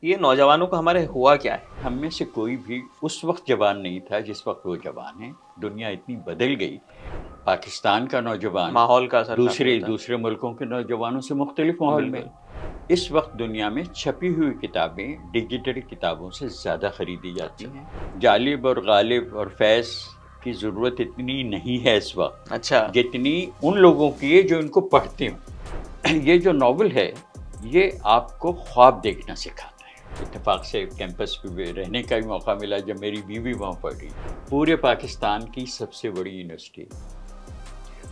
یہ نوجوانوں کا ہمارے ہوا کیا ہے؟ ہم میں سے کوئی بھی اس وقت جوان نہیں تھا جس وقت وہ جوان ہیں. دنیا اتنی بدل گئی. پاکستان کا نوجوان ماحول کا اثر کافی ہوتا ہے. دوسرے ملکوں کے نوجوانوں سے مختلف ماحول میں. بالکل. اس وقت دنیا میں چھپی ہوئی کتابیں ڈیجیٹل کتابوں سے زیادہ خریدی جاتی ہیں. غالب اور غالب اور فیض کی ضرورت اتنی نہیں ہے اس وقت اچھا. جتنی ان لوگوں کی ہے جو ان کو پڑھتے ہوں. یہ جو ناول ہے یہ آپ کو خواب دیکھنا سکھاتا ہے. اتفاق سے کیمپس پہ رہنے کا بھی موقع ملا جب میری بیوی وہاں پڑھ رہی. پورے پاکستان کی سب سے بڑی یونیورسٹی.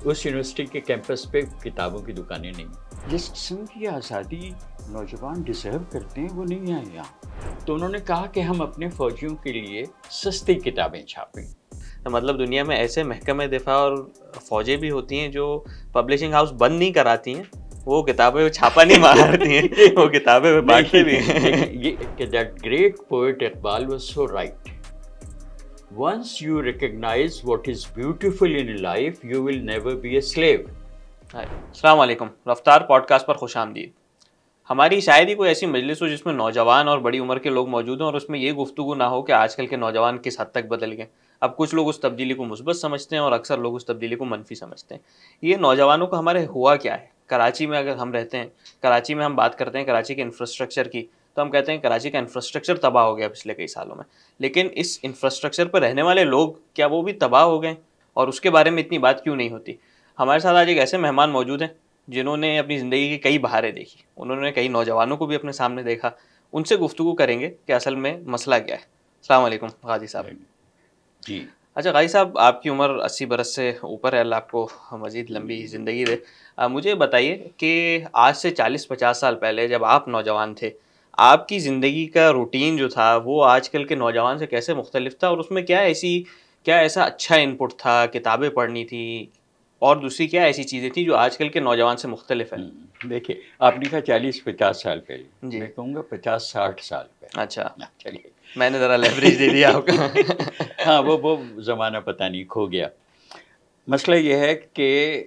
اس یونیورسٹی کے کیمپس پہ کتابوں کی دکانیں نہیں. جس قسم کی آزادی نوجوان ڈیزرو کرتے ہیں وہ نہیں ہے یہاں. تو انہوں نے کہا کہ ہم اپنے فوجیوں کے لیے سستی کتابیں چھاپیں. مطلب دنیا میں ایسے محکمہ دفاع اور فوجیں بھی ہوتی ہیں جو پبلشنگ ہاؤس بند نہیں کراتی ہیں، وہ کتابیں چھاپا نہیں مارتی ہیں، وہ کتابیں بانٹتے بھی ہیں. یہ that great poet Iqbal was so right. Once you recognize what is beautiful in life, you will never be a slave. السلام علیکم، رفتار پوڈ کاسٹ پر خوش آمدید. ہماری شاید ہی کوئی ایسی مجلس ہو جس میں نوجوان اور بڑی عمر کے لوگ موجود ہوں اور اس میں یہ گفتگو نہ ہو کہ آج کل کے نوجوان کس حد تک بدل گئے. اب کچھ لوگ اس تبدیلی کو مثبت سمجھتے ہیں اور اکثر لوگ اس تبدیلی کو منفی سمجھتے ہیں. یہ نوجوانوں کا ہمارے ہوا کیا ہے؟ کراچی میں اگر ہم رہتے ہیں، کراچی میں ہم بات کرتے ہیں کراچی کے انفراسٹرکچر کی، تو ہم کہتے ہیں کراچی کا انفراسٹرکچر تباہ ہو گیا پچھلے کئی سالوں میں. لیکن اس انفراسٹرکچر پر رہنے والے لوگ کیا وہ بھی تباہ ہو گئے اور اس کے بارے میں اتنی بات کیوں نہیں ہوتی؟ ہمارے ساتھ آج ایک ایسے مہمان موجود ہیں جنہوں نے اپنی زندگی کی کئی بہاریں دیکھی، انہوں نے کئی نوجوانوں کو بھی اپنے سامنے دیکھا. ان سے گفتگو کریں گے کہ اصل میں مسئلہ کیا ہے. السلام علیکم غازی صاحب. جی. اچھا غازی صاحب، آپ کی عمر 80 برس سے اوپر ہے، اللہ آپ کو مزید لمبی زندگی دے. مجھے بتائیے کہ آج سے 40-50 سال پہلے جب آپ نوجوان تھے، آپ کی زندگی کا روٹین جو تھا وہ آج کل کے نوجوان سے کیسے مختلف تھا، اور اس میں کیا ایسا اچھا انپٹ تھا؟ کتابیں پڑھنی تھی اور دوسری کیا ایسی چیزیں تھیں جو آج کل کے نوجوان سے مختلف ہے؟ دیکھیے، آپ نے کہا 40-50 سال پہلے، جی. میں کہوں گا 50-60 سال پہلے. اچھا، چلیے، میں نے ذرا لیوریج دے دیا آپ کا. ہاں وہ زمانہ پتہ نہیں کھو گیا. مسئلہ یہ ہے کہ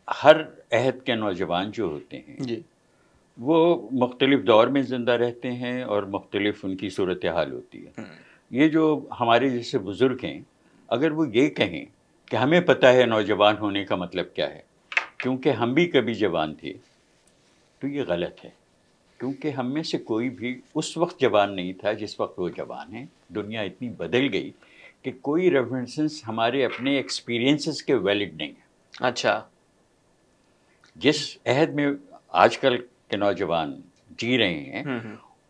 ہر عہد کے نوجوان جو ہوتے ہیں جی. وہ مختلف دور میں زندہ رہتے ہیں اور مختلف ان کی صورتحال ہوتی ہے. یہ جو ہمارے جیسے بزرگ ہیں، اگر وہ یہ کہیں کہ ہمیں پتہ ہے نوجوان ہونے کا مطلب کیا ہے کیونکہ ہم بھی کبھی جوان تھے، تو یہ غلط ہے. کیونکہ ہم میں سے کوئی بھی اس وقت جوان نہیں تھا جس وقت وہ جوان ہیں. دنیا اتنی بدل گئی کہ کوئی ریفرنسز ہمارے اپنے ایکسپیرینسز کے ویلڈ نہیں ہیں. اچھا. جس عہد میں آج کل کے نوجوان جی رہے ہیں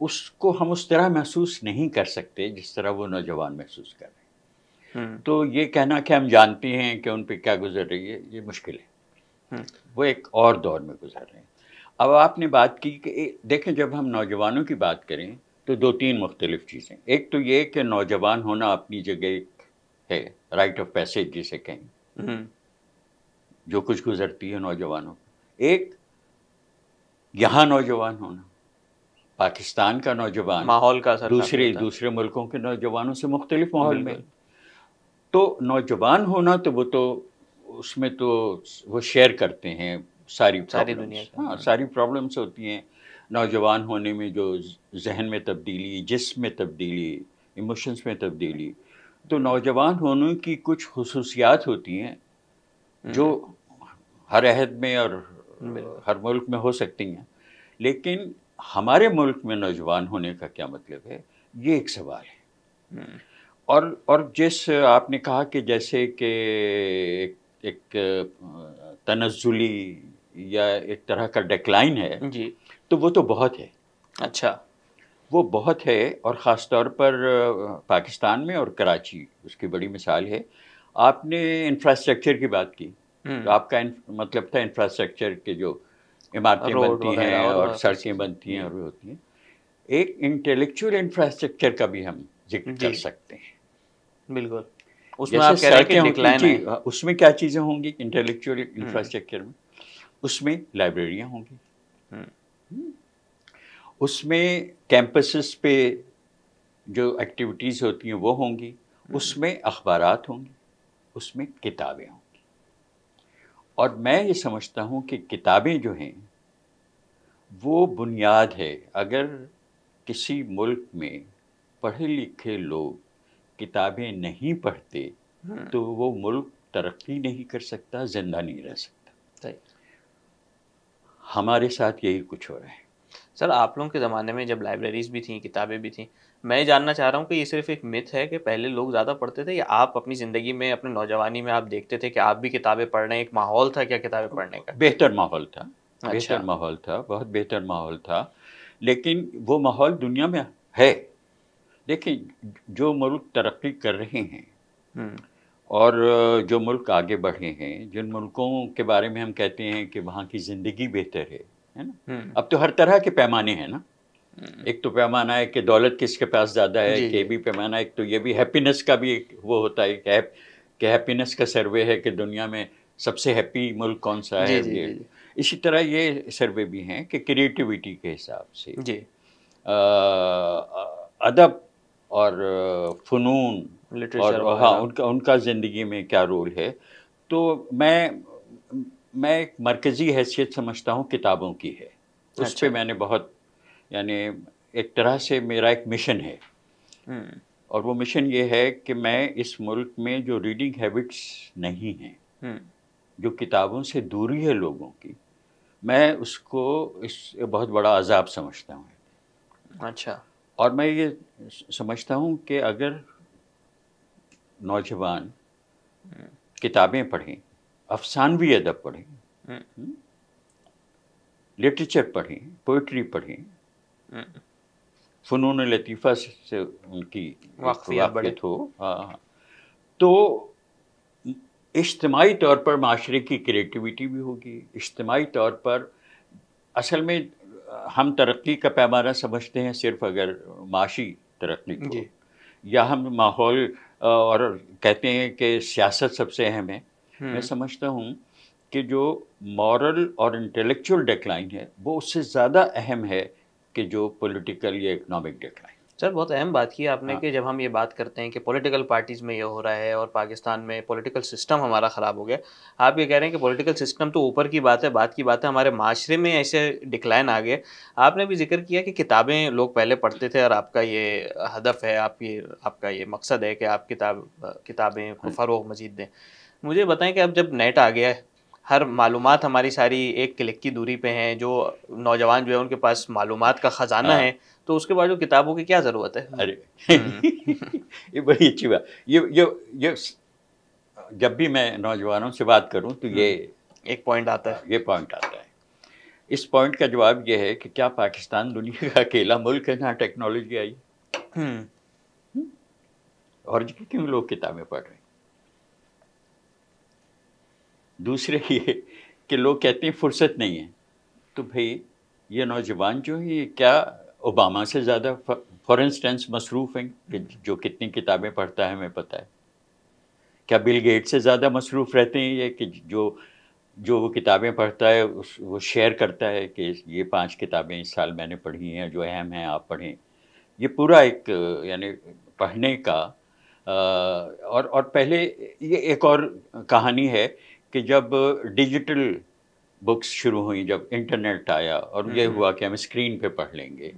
اس کو ہم اس طرح محسوس نہیں کر سکتے جس طرح وہ نوجوان محسوس کر رہے ہیں. تو یہ کہنا کہ ہم جانتے ہیں کہ ان پہ کیا گزر رہی ہے، یہ مشکل ہے. وہ ایک اور دور میں گزر رہے ہیں. اب آپ نے بات کی کہ دیکھیں، جب ہم نوجوانوں کی بات کریں تو 2-3 مختلف چیزیں. ایک تو یہ کہ نوجوان ہونا اپنی جگہ ہے، رائٹ آف پیسیج جسے کہیں، جو کچھ گزرتی ہے نوجوانوں. ایک یہاں نوجوان ہونا، پاکستان کا نوجوان ماحول کا اثر کافی ہوتا ہے. دوسرے ملکوں کے نوجوانوں سے مختلف ماحول میں. تو نوجوان ہونا تو اس میں تو وہ شیئر کرتے ہیں ساری دنیا پرابلمس. ہاں، ساری پرابلمس ہوتی ہیں نوجوان ہونے میں، جو ذہن میں تبدیلی، جسم میں تبدیلی، ایموشنس میں تبدیلی. تو نوجوان ہونے کی کچھ خصوصیات ہوتی ہیں جو ہر عہد میں اور ہر ملک میں ہو سکتی ہیں. لیکن ہمارے ملک میں نوجوان ہونے کا کیا مطلب ہے، یہ ایک سوال ہے. اور جس آپ نے کہا کہ جیسے کہ ایک تنزلی یا ایک طرح کا ڈیکلائن ہے، جی. تو وہ تو بہت ہے. اچھا. وہ بہت ہے، اور خاص طور پر پاکستان میں اور کراچی اس کی بڑی مثال ہے. آپ نے انفراسٹرکچر کی بات کی، تو آپ کا مطلب تھا انفراسٹرکچر کے جو عمارتیں بنتی ہیں اور سڑکیں بنتی ہیں اور وہ ہوتی ہیں. ایک انٹلیکچوئل انفراسٹرکچر کا بھی ہم ذکر کر سکتے ہیں. بالکل. اس میں جیسے آپ کہہ رہے ہیں کہ سڑکیں ڈکلائن ہے. اس میں کیا چیزیں ہوں گی انٹلیکچوئل انفراسٹرکچر میں؟ اس میں لائبریریاں ہوں گی، اس میں کیمپسز پہ جو ایکٹیویٹیز ہوتی ہیں وہ ہوں گی، اس میں اخبارات ہوں گی، اس میں کتابیں ہوں گی. اور میں یہ سمجھتا ہوں کہ کتابیں جو ہیں وہ بنیاد ہے. اگر کسی ملک میں پڑھے لکھے لوگ کتابیں نہیں پڑھتے تو وہ ملک ترقی نہیں کر سکتا، زندہ نہیں رہ سکتا. ہمارے ساتھ یہی کچھ ہو رہا ہے. سر آپ لوگوں کے زمانے میں جب لائبریریز بھی تھیں، کتابیں بھی تھیں، میں یہ جاننا چاہ رہا ہوں کہ یہ صرف ایک مت ہے کہ پہلے لوگ زیادہ پڑھتے تھے، یا آپ اپنی زندگی میں اپنے نوجوانی میں آپ دیکھتے تھے کہ آپ بھی کتابیں پڑھ رہے ہیں، ایک ماحول تھا کیا کتابیں پڑھنے کا؟ بہتر ماحول تھا، اچھا. بہتر ماحول تھا، بہت بہتر ماحول تھا. لیکن وہ ماحول دنیا میں ہے. دیکھیں، جو ملک ترقی کر رہے ہیں اور جو ملک آگے بڑھے ہیں، جن ملکوں کے بارے میں ہم کہتے ہیں کہ وہاں کی زندگی بہتر ہے نا. اب تو ہر طرح کے پیمانے ہیں نا. ایک تو پیمانہ ہے کہ دولت کس کے پاس زیادہ ہے، جی کہ بھی پیمانہ. ایک تو یہ بھی ہیپینس کا بھی ایک وہ ہوتا ہے کہ ہیپینس کا سروے ہے کہ دنیا میں سب سے ہیپی ملک کون سا ہے. جی. اسی طرح یہ سروے بھی ہیں کہ کریٹیوٹی کے حساب سے جی. ادب اور فنون اور لٹریچر ہاں وغیرہ. ان کا زندگی میں کیا رول ہے. تو میں ایک مرکزی حیثیت سمجھتا ہوں کتابوں کی ہے. اس پہ میں نے بہت، یعنی ایک طرح سے میرا ایک مشن ہے. اور وہ مشن یہ ہے کہ میں اس ملک میں جو ریڈنگ ہیبٹس نہیں ہیں، جو کتابوں سے دوری ہے لوگوں کی، میں اس کو بہت بڑا عذاب سمجھتا ہوں. اچھا. اور میں یہ سمجھتا ہوں کہ اگر نوجوان کتابیں پڑھیں، افسانوی ادب پڑھیں، لٹریچر پڑھیں، پوئٹری پڑھیں، فنون لطیفہ سے ان کی واقفیت ہو، تو اجتماعی طور پر معاشرے کی کریٹیوٹی بھی ہوگی. اجتماعی طور پر اصل میں ہم ترقی کا پیمانہ سمجھتے ہیں صرف اگر معاشی ترقی کو، یا ہم ماحول اور کہتے ہیں کہ سیاست سب سے اہم ہے. میں سمجھتا ہوں کہ جو مورل اور انٹلیکچوئل ڈیکلائن ہے وہ اس سے زیادہ اہم ہے کہ جو پولیٹیکل یا اکنامک ڈیکلائن. سر بہت اہم بات کی آپ نے کہ جب ہم یہ بات کرتے ہیں کہ پولیٹیکل پارٹیز میں یہ ہو رہا ہے اور پاکستان میں پولیٹیکل سسٹم ہمارا خراب ہو گیا، آپ یہ کہہ رہے ہیں کہ پولیٹیکل سسٹم تو اوپر کی بات ہے، بات کی بات ہے ہمارے معاشرے میں ایسے ڈکلائن آ گئے. آپ نے بھی ذکر کیا کہ کتابیں لوگ پہلے پڑھتے تھے اور آپ کا یہ ہدف ہے، آپ کا یہ مقصد ہے کہ آپ کتابیں کو فروغ مزید دیں. مجھے بتائیں کہ اب جب نیٹ آ گیا ہے، ہر معلومات ہماری ساری ایک کلک کی دوری پہ ہیں، جو نوجوان جو ہے ان کے پاس معلومات کا خزانہ ہے، تو اس کے بعد جو کتابوں کی کیا ضرورت ہے؟ ارے یہ بڑی اچھی بات. یہ جب بھی میں نوجوانوں سے بات کروں تو یہ ایک پوائنٹ آتا ہے. یہ پوائنٹ آتا ہے. اس پوائنٹ کا جواب یہ ہے کہ کیا پاکستان دنیا کا اکیلا ملک ہے جہاں ٹیکنالوجی آئی؟ اور کیوں لوگ کتابیں پڑھ رہے ہیں؟ دوسرے یہ کہ لوگ کہتے ہیں فرصت نہیں ہے. تو بھئی یہ نوجوان جو ہیں یہ کیا اوباما سے زیادہ فار انسٹنس مصروف ہیں کہ جو کتنی کتابیں پڑھتا ہے ہمیں پتہ ہے؟ کیا بل گیٹ سے زیادہ مصروف رہتے ہیں یہ کہ جو وہ کتابیں پڑھتا ہے وہ شیئر کرتا ہے کہ یہ 5 کتابیں اس سال میں نے پڑھی ہیں جو اہم ہیں آپ پڑھیں؟ یہ پورا ایک یعنی پڑھنے کا اور پہلے یہ ایک اور کہانی ہے کہ جب ڈیجیٹل بکس شروع ہوئیں، جب انٹرنیٹ آیا اور یہ ہوا کہ ہم اسکرین پہ پڑھ لیں گے،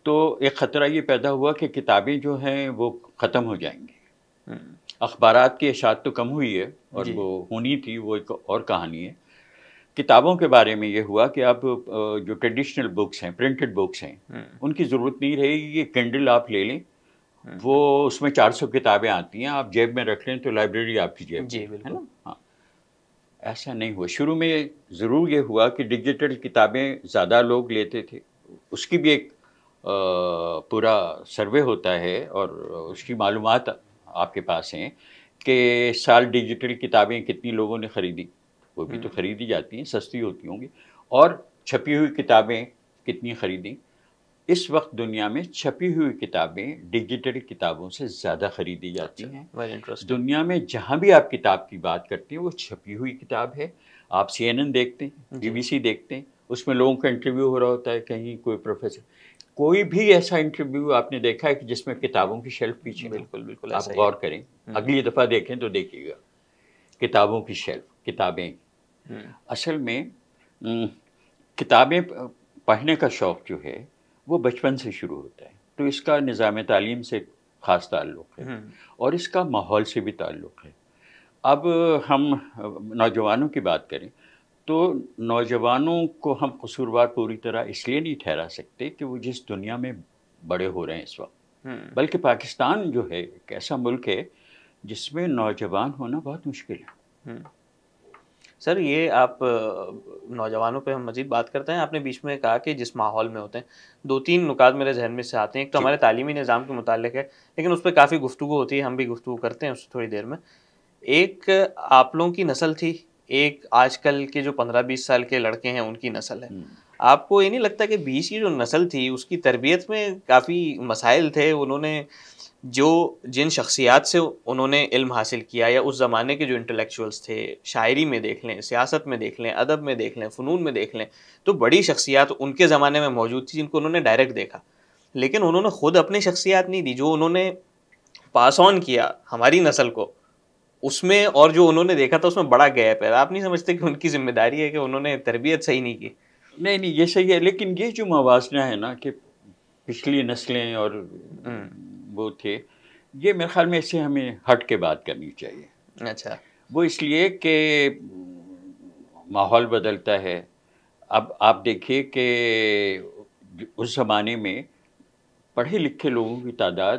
تو ایک خطرہ یہ پیدا ہوا کہ کتابیں جو ہیں وہ ختم ہو جائیں گی. اخبارات کی اشاعت تو کم ہوئی ہے اور وہ ہونی تھی، وہ ایک اور کہانی ہے. کتابوں کے بارے میں یہ ہوا کہ اب جو ٹریڈیشنل بکس ہیں، پرنٹڈ بکس ہیں، ان کی ضرورت نہیں رہے گی. یہ کینڈل آپ لے لیں، وہ اس میں 400 کتابیں آتی ہیں، آپ جیب میں رکھ لیں تو لائبریری آپ کی جیب میں ہے نا. ہاں، ایسا نہیں ہوا. شروع میں ضرور یہ ہوا کہ ڈیجیٹل کتابیں زیادہ لوگ لیتے تھے. اس کی بھی ایک پورا سروے ہوتا ہے اور اس کی معلومات آپ کے پاس ہیں کہ سال ڈیجیٹل کتابیں کتنی لوگوں نے خریدی. وہ بھی تو خریدی جاتی ہیں، سستی ہوتی ہوں گی. اور چھپی ہوئی کتابیں کتنی خریدیں. اس وقت دنیا میں چھپی ہوئی کتابیں ڈیجیٹل کتابوں سے زیادہ خریدی جاتی ہیں. دنیا میں جہاں بھی آپ کتاب کی بات کرتے ہیں وہ چھپی ہوئی کتاب ہے. آپ CNN دیکھتے ہیں، BBC دیکھتے ہیں، اس میں لوگوں کا انٹرویو ہو رہا ہوتا ہے. کہیں کوئی پروفیسر، کوئی بھی ایسا انٹرویو آپ نے دیکھا ہے کہ جس میں کتابوں کی شیلف پیچھے؟ بالکل آپ غور کریں، اگلی دفعہ دیکھیں تو دیکھیے گا کتابوں کی شیلف، کتابیں. اصل میں کتابیں پڑھنے کا شوق جو ہے وہ بچپن سے شروع ہوتا ہے. تو اس کا نظام تعلیم سے خاص تعلق ہے اور اس کا ماحول سے بھی تعلق ہے. اب ہم نوجوانوں کی بات کریں تو نوجوانوں کو ہم قصوروار پوری طرح اس لیے نہیں ٹھہرا سکتے کہ وہ جس دنیا میں بڑے ہو رہے ہیں اس وقت، بلکہ پاکستان جو ہے ایک ایسا ملک ہے جس میں نوجوان ہونا بہت مشکل ہے. سر یہ آپ نوجوانوں پہ ہم مزید بات کرتے ہیں. آپ نے بیچ میں کہا کہ جس ماحول میں ہوتے ہیں، 2-3 نکات میرے ذہن میں سے آتے ہیں. ایک تو ہمارے تعلیمی نظام کے متعلق ہے، لیکن اس پہ کافی گفتگو ہوتی ہے، ہم بھی گفتگو کرتے ہیں اس تھوڑی دیر میں. ایک آپ لوگوں کی نسل تھی، ایک آج کل کے جو 15-20 سال کے لڑکے ہیں ان کی نسل ہے. آپ کو یہ نہیں لگتا کہ بیچ کی جو نسل تھی اس کی تربیت میں کافی مسائل تھے؟ انہوں نے جن شخصیات سے انہوں نے علم حاصل کیا، یا اس زمانے کے جو انٹلیکچوئلس تھے، شاعری میں دیکھ لیں، سیاست میں دیکھ لیں، ادب میں دیکھ لیں، فنون میں دیکھ لیں، تو بڑی شخصیات ان کے زمانے میں موجود تھی جن کو انہوں نے ڈائریکٹ دیکھا، لیکن انہوں نے خود اپنی شخصیات نہیں دی. جو انہوں نے پاس آن کیا ہماری نسل کو، اس میں اور جو انہوں نے دیکھا تھا اس میں بڑا گیپ ہے. آپ نہیں سمجھتے کہ ان کی ذمہ داری ہے کہ انہوں نے تربیت صحیح نہیں کی؟ نہیں یہ صحیح ہے، لیکن یہ جو موازنہ ہے نا کہ پچھلی نسلیں اور وہ تھے، یہ میرے خیال میں اس سے ہمیں ہٹ کے بات کرنی چاہیے. اچھا. وہ اس لیے کہ ماحول بدلتا ہے. اب آپ دیکھیے کہ اس زمانے میں پڑھے لکھے لوگوں کی تعداد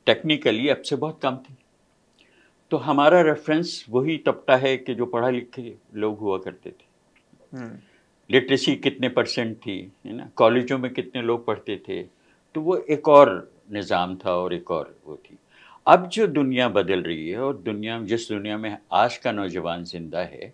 ٹیکنیکلی اب سے بہت کم تھی. تو ہمارا ریفرنس وہی طبقہ ہے کہ جو پڑھا لکھے لوگ ہوا کرتے تھے. لٹریسی کتنے % تھی، ہے نا، کالجوں میں کتنے لوگ پڑھتے تھے. تو وہ ایک اور نظام تھا اور ایک اور وہ تھی. اب جو دنیا بدل رہی ہے اور جس دنیا میں آج کا نوجوان زندہ ہے،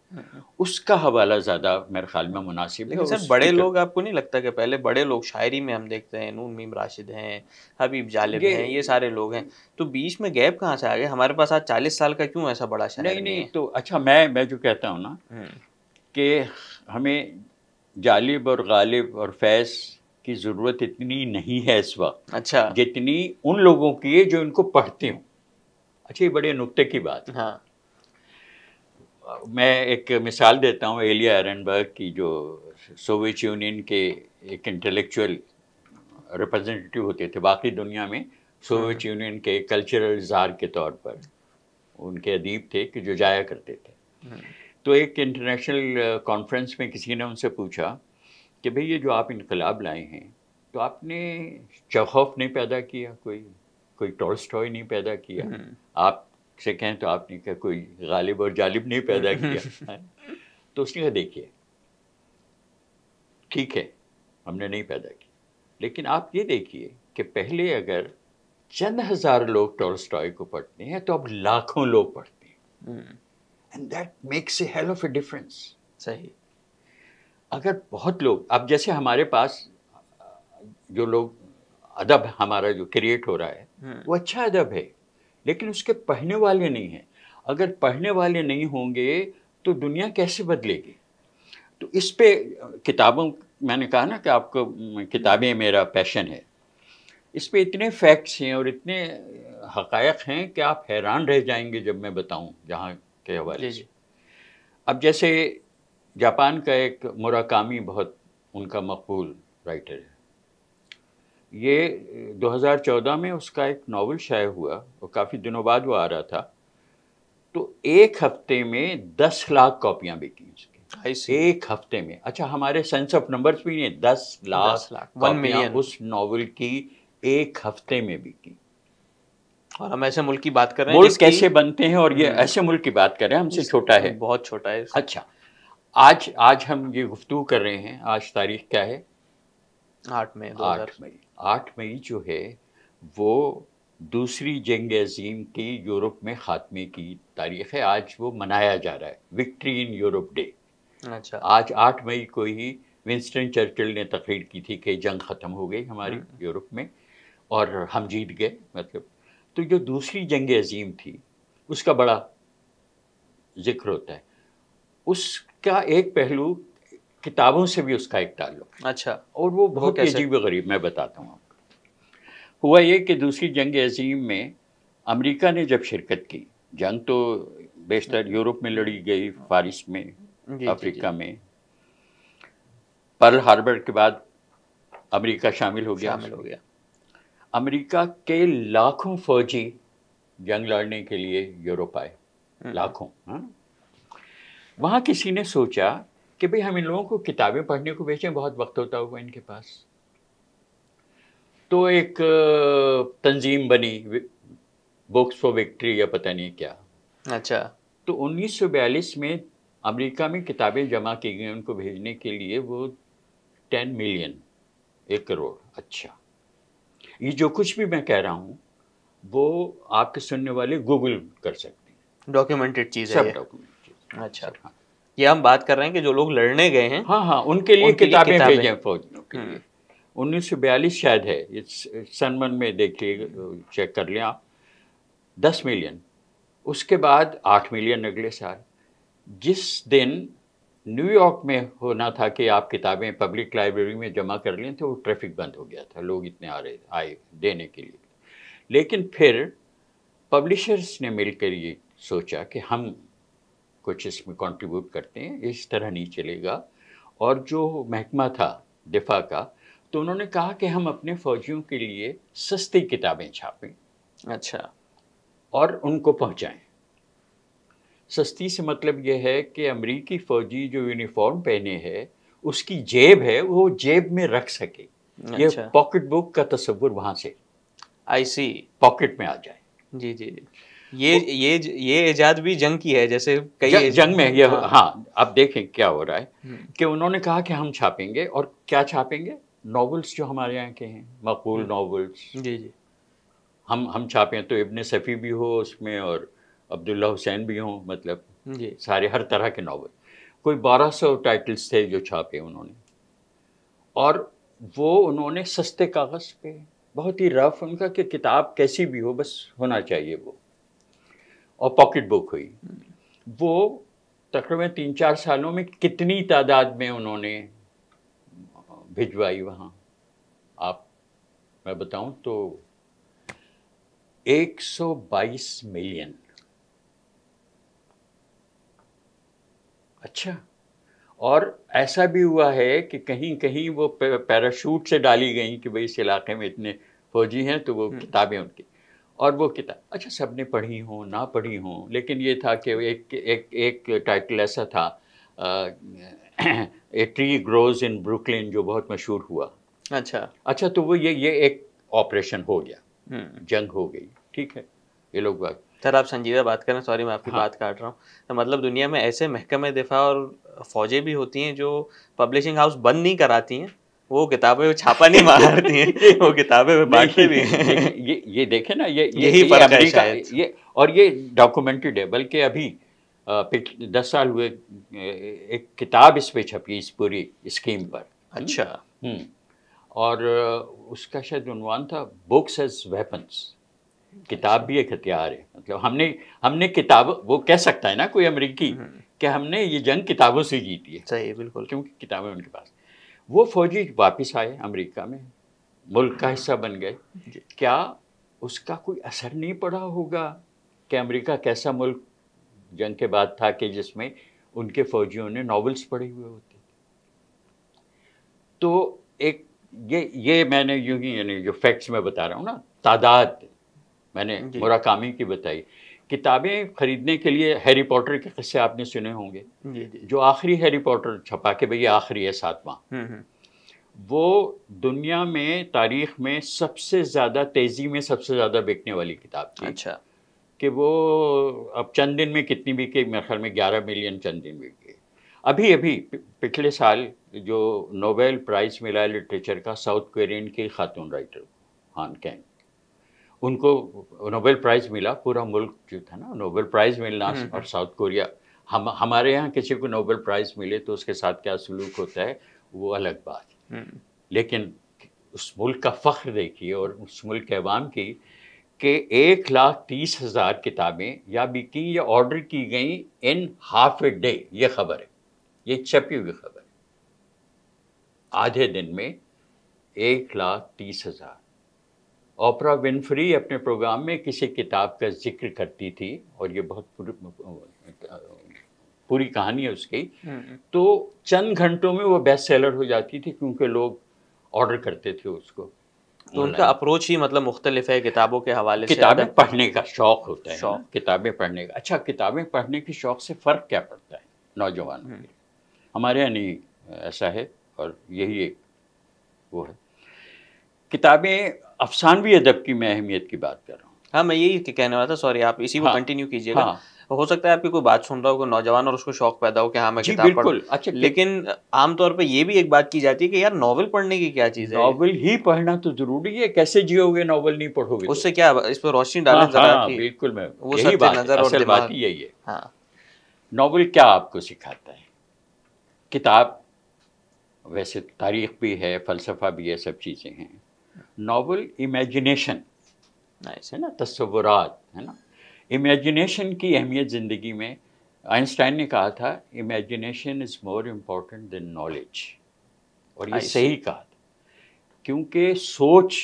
اس کا حوالہ زیادہ میرے خیال میں مناسب ہے. لیکن سر بڑے لوگ، آپ کو نہیں لگتا کہ پہلے بڑے لوگ شاعری میں ہم دیکھتے ہیں، نون میم راشد ہیں، حبیب جالب ہیں، یہ سارے لوگ ہیں، تو بیچ میں گیپ کہاں سے آ گئے؟ ہمارے پاس آج 40 سال کا کیوں ایسا بڑا شاعر نہیں ہے؟ تو اچھا، میں جو کہتا ہوں نا کہ ہمیں جالب اور غالب اور فیض کی ضرورت اتنی نہیں ہے اس وقت، اچھا، جتنی ان لوگوں کی ہے جو ان کو پڑھتے ہوں. اچھا، یہ بڑے نکتے کی بات ہے. ہاں. میں ایک مثال دیتا ہوں ایلیا ایرنبرگ کی، جو سوویت یونین کے ایک انٹلیکچوئل ریپرزنٹیٹیو ہوتے تھے باقی دنیا میں. سوویت یونین کے کلچرل زار کے طور پر ان کے ادیب تھے کہ جو جایا کرتے تھے. تو ایک انٹرنیشنل کانفرنس میں کسی نے ان سے پوچھا کہ بھئی یہ جو آپ انقلاب لائے ہیں، تو آپ نے چیخوف نہیں پیدا کیا، کوئی ٹولسٹوئے نہیں پیدا کیا، آپ سے کہیں تو آپ نے کہا کوئی غالب اور جالب نہیں پیدا کیا. تو اس نے کہا دیکھیے ٹھیک ہے ہم نے نہیں پیدا کی، لیکن آپ یہ دیکھیے کہ پہلے اگر چند ہزار لوگ ٹولسٹوئے کو پڑھتے ہیں تو اب لاکھوں لوگ پڑھتے ہیں. And that makes a hell of a difference. صحیح. اگر بہت لوگ، اب جیسے ہمارے پاس جو لوگ ادب ہمارا جو کریٹ ہو رہا ہے وہ اچھا ادب ہے، لیکن اس کے پڑھنے والے نہیں ہیں. اگر پڑھنے والے نہیں ہوں گے تو دنیا کیسے بدلے گی؟ تو اس پہ کتابوں، میں نے کہا نا کہ آپ کو کتابیں میرا پیشن ہے، اس پہ اتنے فیکٹس ہیں اور اتنے حقائق ہیں کہ آپ حیران رہ جائیں گے جب میں بتاؤں جہاں کے حوالے سے. اب جیسے جاپان کا ایک موراکامی بہت ان کا مقبول رائٹر ہے. یہ 2014 میں اس کا ایک ناول شائع ہوا اور کافی دنوں بعد وہ آ رہا تھا. تو ایک ہفتے میں 10 لاکھ کاپیاں بکی اس کی، ایک ہفتے میں. اچھا، ہمارے سینس آف نمبرز بھی نہیں، 10 لاکھ کاپیاں اس ناول کی ایک ہفتے میں بکی. اور ہم ایسے ملک کی بات کر رہے ہیں ملک کیسے بنتے ہیں، اور یہ ایسے ملک کی بات کر رہے ہیں، ہم سے چھوٹا ہے، بہت چھوٹا ہے. اچھا، آج ہم یہ گفتگو کر رہے ہیں، آج تاریخ کیا ہے؟ 8 مئی 2000. 8 مئی جو ہے وہ دوسری جنگ عظیم کی یورپ میں خاتمے کی تاریخ ہے. آج وہ منایا جا رہا ہے، وکٹری ان یورپ ڈے. اچھا. آج 8 مئی کو ہی ونسٹن چرچل نے تقریر کی تھی کہ جنگ ختم ہو گئی ہماری یورپ میں اور ہم جیت گئے. مطلب تو جو دوسری جنگ عظیم تھی اس کا بڑا ذکر ہوتا ہے. اس کا ایک پہلو کتابوں سے بھی اس کا ایک تعلق. اچھا. اور وہ بہت عجیب و غریب، میں بتاتا ہوں آپ کو. ہوا یہ کہ دوسری جنگ عظیم میں امریکہ نے جب شرکت کی، جنگ تو بیشتر یورپ میں لڑی گئی، فارس میں، افریقہ میں. پرل ہاربر کے بعد امریکہ شامل ہو گیا. شامل ہو گیا. امریکہ کے لاکھوں فوجی جنگ لڑنے کے لیے یورپ آئے, لاکھوں. وہاں کسی نے سوچا کہ بھئی ہم ان لوگوں کو کتابیں پڑھنے کو بھیجیں, بہت وقت ہوتا ہوگا ان کے پاس. تو ایک تنظیم بنی, بکس فار وکٹری یا پتہ نہیں کیا. اچھا. تو 1942 میں امریکہ میں کتابیں جمع کی گئیں ان کو بھیجنے کے لیے, وہ 10 ملین, 1 کروڑ. اچھا, یہ جو کچھ بھی میں کہہ رہا ہوں وہ آپ کے سننے والے گوگل کر سکتے ہیں, ڈاکیومنٹڈ چیز ہے سب یہ. ڈاکومنٹ. اچھا, یہ ہم بات کر رہے ہیں کہ جو لوگ لڑنے گئے ہیں, ہاں ان کے لیے کتابیں بھیجیں فوجیوں کے لیے. 1942 شاید ہے, سن من میں دیکھیے, چیک کر لیں آپ. 10 ملین, اس کے بعد 8 ملین اگلے سال. جس دن نیو یارک میں ہونا تھا کہ آپ کتابیں پبلک لائبریری میں جمع کر لیں تو وہ ٹریفک بند ہو گیا تھا, لوگ اتنے آئے دینے کے لیے. لیکن پھر پبلشرز نے مل کر یہ سوچا کہ ہم کچھ اس میں کنٹریبیوٹ کرتے ہیں, اس طرح نہیں چلے گا. اور جو محکمہ تھا دفاع کا, تو انہوں نے کہا کہ ہم اپنے فوجیوں کے لیے سستی کتابیں چھاپیں. اچھا. اور ان کو پہنچائیں. سستی سے مطلب یہ ہے کہ امریکی فوجی جو یونیفارم پہنے ہے اس کی جیب ہے, وہ جیب میں رکھ سکے. یہ پاکٹ بک کا تصور وہاں سے آئی سی پاکٹ میں آ جائے. جی جی جی. یہ ایجاد بھی جنگ کی ہے, جیسے کئی جنگ میں یہ. ہاں, اب دیکھیں کیا ہو رہا ہے کہ انہوں نے کہا کہ ہم چھاپیں گے. اور کیا چھاپیں گے؟ ناولس جو ہمارے یہاں کے ہیں, مقبول ناولس. جی جی. ہم چھاپیں تو ابن صفی بھی ہو اس میں, اور عبداللہ حسین بھی ہوں, مطلب جی سارے ہر طرح کے ناول. کوئی 1200 ٹائٹلز تھے جو چھاپے انہوں نے. اور وہ انہوں نے سستے کاغذ پہ, بہت ہی رف, ان کا کہ کتاب کیسی بھی ہو بس ہونا چاہیے وہ, اور پاکٹ بک ہوئی. وہ تقریباً 3-4 سالوں میں کتنی تعداد میں انہوں نے بھجوائی وہاں, آپ میں بتاؤں تو 122 ملین. اچھا. اور ایسا بھی ہوا ہے کہ کہیں کہیں وہ پیراشوٹ سے ڈالی گئیں کہ بھئی اس علاقے میں اتنے فوجی ہیں, تو وہ کتابیں ان کی. اور وہ کتاب اچھا سب نے پڑھی ہوں نہ پڑھی ہوں, لیکن یہ تھا کہ ایک ٹائٹل ایسا تھا, a tree grows in Brooklyn, جو بہت مشہور ہوا. اچھا تو وہ یہ ایک آپریشن ہو گیا, جنگ ہو گئی. ٹھیک ہے, یہ لوگ بات. سر آپ سنجیدہ بات کریں, سوری میں آپ کی بات کاٹ رہا ہوں. مطلب دنیا میں ایسے محکمہ دفاع اور فوجیں بھی ہوتی ہیں جو پبلشنگ ہاؤس بند نہیں کراتی ہیں, وہ کتابیں چھاپا نہیں مارتی ہیں, وہ کتابیں بانٹتے بھی ہیں. یہ دیکھیں نا, یہی فرق ہے شاید. اور یہ ڈاکومنٹڈ ہے, بلکہ ابھی 10 سال ہوئے ایک کتاب اس پہ چھپی, اس پوری اسکیم پر. اچھا. اور اس کا شاید عنوان تھا بکس ایز ویپنس. کتاب بھی ایک ہتھیار ہے. مطلب ہم نے کتاب, وہ کہہ سکتا ہے نا کوئی امریکی کہ ہم نے یہ جنگ کتابوں سے جیتی ہے. صحیح, بالکل, کیونکہ کتابیں ان کے پاس. وہ فوجی واپس آئے امریکہ میں, ملک کا حصہ بن گئے. کیا اس کا کوئی اثر نہیں پڑا ہوگا کہ امریکہ کیسا ملک جنگ کے بعد تھا کہ جس میں ان کے فوجیوں نے ناولس پڑھے ہوئے ہوتے. تو ایک یہ میں نے یوں ہی, یعنی جو فیکٹس میں بتا رہا ہوں نا, تعداد میں نے موراکامی کی بتائی. کتابیں خریدنے کے لیے ہیری پوٹر کے قصے آپ نے سنے ہوں گے, جو آخری ہیری پوٹر چھپا کہ بھئی آخری ہے 7واں, وہ دنیا میں تاریخ میں سب سے زیادہ تیزی میں سب سے زیادہ بکنے والی کتاب تھی. اچھا. کہ وہ اب چند دن میں کتنی بکی, میرے خیال میں 11 ملین چند دن بک گئی. ابھی پچھلے سال جو نوبل پرائز ملا لٹریچر کا ساؤتھ کورین کی خاتون رائٹر ہان کینگ, ان کو نوبل پرائز ملا. پورا ملک جو تھا نا, نوبل پرائز ملنا, اور ساؤتھ کوریا, ہمارے یہاں کسی کو نوبل پرائز ملے تو اس کے ساتھ کیا سلوک ہوتا ہے وہ الگ بات. لیکن اس ملک کا فخر دیکھیے, اور اس ملک کے عوام کی, کہ 130,000 کتابیں یا بکی یا آرڈر کی گئیں ان ہاف اے ڈے. یہ خبر ہے, یہ چھپی ہوئی خبر ہے. آدھے دن میں 130,000. اوپرا ونفری اپنے پروگرام میں کسی کتاب کا ذکر کرتی تھی, اور یہ بہت پوری کہانی ہے اس کی, تو چند گھنٹوں میں وہ بیسٹ سیلر ہو جاتی تھی, کیونکہ لوگ آرڈر کرتے تھے اس کو. تو ان کا اپروچ ہی مطلب مختلف ہے کتابوں کے حوالے سے. کتابیں پڑھنے کا شوق ہوتا ہے نا, شوق. کتابیں پڑھنے کا. اچھا, کتابیں پڑھنے کے شوق سے فرق کیا پڑتا ہے نوجوانوں کے؟ ہمارے یہاں نہیں ایسا ہے, اور یہی ایک وہ ہے. کتابیں افسانوی ادب کی میں اہمیت کی بات کر رہا ہوں. ہاں, میں یہی کہنے والا تھا, سوری آپ اسی کو کنٹینیو کیجیے گا. ہو سکتا ہے آپ کی کوئی بات سن رہا ہو, کوئی نوجوان اور اس کو شوق پیدا ہو کہ ہاں میں کتاب پڑھوں. اچھا, لیکن عام طور پہ یہ بھی ایک بات کی جاتی ہے کہ یار ناول پڑھنے کی کیا چیز ہے. ناول ہی پڑھنا تو ضروری ہے, کیسے جیو گے ناول نہیں پڑھو گے؟ اس سے کیا, اس پہ روشنی ڈالیں ذرا. ہاں بالکل, میں وہ یہی سب بات, نظر اور اصل دماغ. بات ہی یہی ہے. ہاں, ناول کیا آپ کو سکھاتا ہے؟ کتاب ویسے تاریخ بھی ہے, فلسفہ بھی ہے, سب چیزیں ہیں. ناول امیجنیشن ہے نا, تصورات ہے نا. امیجنیشن کی اہمیت زندگی میں, آئنسٹائن نے کہا تھا امیجنیشن از مور امپورٹنٹ دین نالج, اور یہ صحیح کہا تھا. کیونکہ سوچ,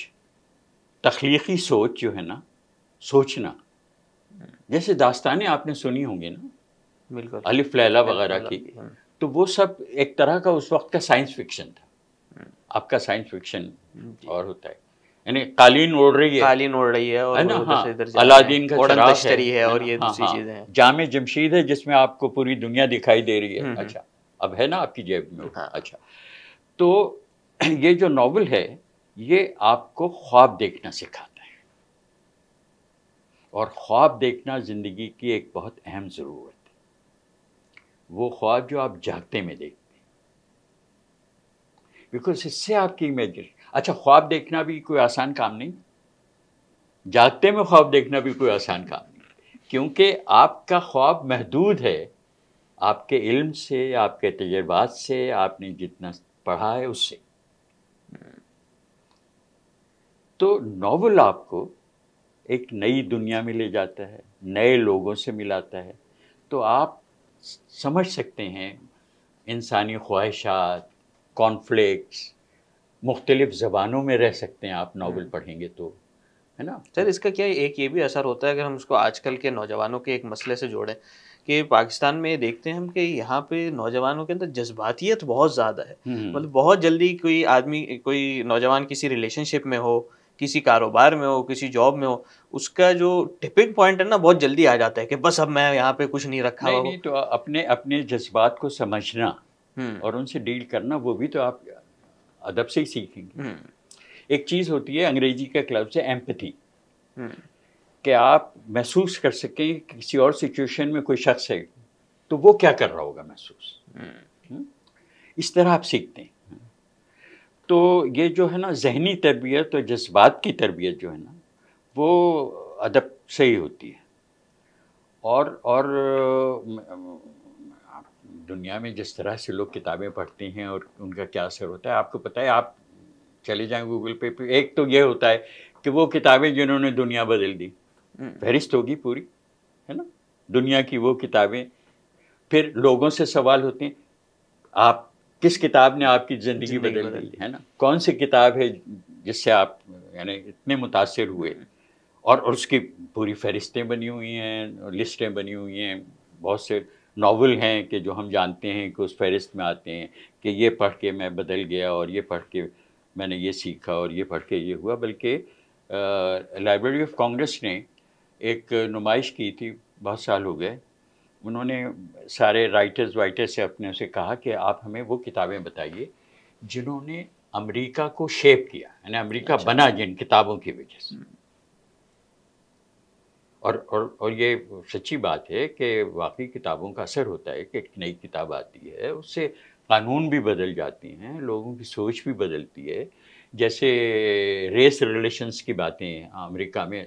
تخلیقی سوچ جو ہے نا, سوچنا, جیسے داستانیں آپ نے سنی ہوں گی نا, بالکل الف لیلا وغیرہ کی, تو وہ سب ایک طرح کا اس وقت کا سائنس فکشن تھا. آپ کا سائنس فکشن اور ہوتا ہے, یعنی قالین اڑ رہی ہے اور نا, ہاں, الادین کا چراغ ہے اور یہ دوسری چیزیں ہیں, جامع جمشید ہے جس میں آپ کو پوری دنیا دکھائی دے رہی ہے. اچھا, اب ہے نا آپ کی جیب میں. اچھا, تو یہ جو ناول ہے یہ آپ کو خواب دیکھنا سکھاتا ہے, اور خواب دیکھنا زندگی کی ایک بہت اہم ضرورت ہے. وہ خواب جو آپ جاگتے میں دیکھتے ہیں, بیکاز اس سے آپ کی امیجن. اچھا, خواب دیکھنا بھی کوئی آسان کام نہیں, جاگتے میں خواب دیکھنا بھی کوئی آسان کام نہیں, کیونکہ آپ کا خواب محدود ہے آپ کے علم سے, آپ کے تجربات سے, آپ نے جتنا پڑھا ہے اس سے. تو ناول آپ کو ایک نئی دنیا میں لے جاتا ہے, نئے لوگوں سے ملاتا ہے, تو آپ سمجھ سکتے ہیں انسانی خواہشات, کانفلکٹس, مختلف زبانوں میں رہ سکتے ہیں آپ ناول پڑھیں گے تو, ہے نا. سر اس کا کیا ایک یہ بھی اثر ہوتا ہے اگر ہم اس کو آج کل کے نوجوانوں کے ایک مسئلے سے جوڑیں, کہ پاکستان میں دیکھتے ہیں ہم کہ یہاں پہ نوجوانوں کے اندر جذباتیت بہت زیادہ ہے. مطلب بہت جلدی کوئی آدمی, کوئی نوجوان کسی ریلیشن شپ میں ہو, کسی کاروبار میں ہو, کسی جاب میں ہو, اس کا جو ٹپنگ پوائنٹ ہے نا بہت جلدی آ جاتا ہے کہ بس اب میں یہاں پہ کچھ نہیں رکھا ہوا. نہیں, تو اپنے جذبات کو سمجھنا اور ان سے ڈیل کرنا, وہ بھی تو آپ ادب سے ہی سیکھیں گے. ایک چیز ہوتی ہے انگریزی کا لفظ ہے ایمپتھی, کہ آپ محسوس کر سکیں کہ کسی اور سچویشن میں کوئی شخص ہے تو وہ کیا کر رہا ہوگا محسوس, اس طرح آپ سیکھتے ہیں. تو یہ جو ہے نا ذہنی تربیت اور جذبات کی تربیت جو ہے نا, وہ ادب سے ہی ہوتی ہے. اور دنیا میں جس طرح سے لوگ کتابیں پڑھتے ہیں اور ان کا کیا اثر ہوتا ہے آپ کو پتہ ہے. آپ چلے جائیں گوگل پہ, ایک تو یہ ہوتا ہے کہ وہ کتابیں جنہوں نے دنیا بدل دی, فہرست ہوگی پوری, ہے نا, دنیا کی وہ کتابیں. پھر لوگوں سے سوال ہوتے ہیں, آپ کس کتاب نے آپ کی زندگی بدل دی, ہے نا, کون سی کتاب ہے جس سے آپ یعنی اتنے متاثر ہوئے, اور اس کی پوری فہرستیں بنی ہوئی ہیں, لسٹیں بنی ہوئی ہیں. بہت سے ناول ہیں کہ جو ہم جانتے ہیں کہ اس فہرست میں آتے ہیں کہ یہ پڑھ کے میں بدل گیا, اور یہ پڑھ کے میں نے یہ سیکھا, اور یہ پڑھ کے یہ ہوا. بلکہ لائبریری آف کانگریس نے ایک نمائش کی تھی, بہت سال ہو گئے. انہوں نے سارے رائٹرز سے اپنے سے کہا کہ آپ ہمیں وہ کتابیں بتائیے جنہوں نے امریکہ کو شیپ کیا, یعنی امریکہ بنا جن کتابوں کی وجہ سے. اور یہ سچی بات ہے کہ واقعی کتابوں کا اثر ہوتا ہے کہ ایک نئی کتاب آتی ہے, اس سے قانون بھی بدل جاتے ہیں, لوگوں کی سوچ بھی بدلتی ہے. جیسے ریس ریلیشنز کی باتیں امریکہ میں,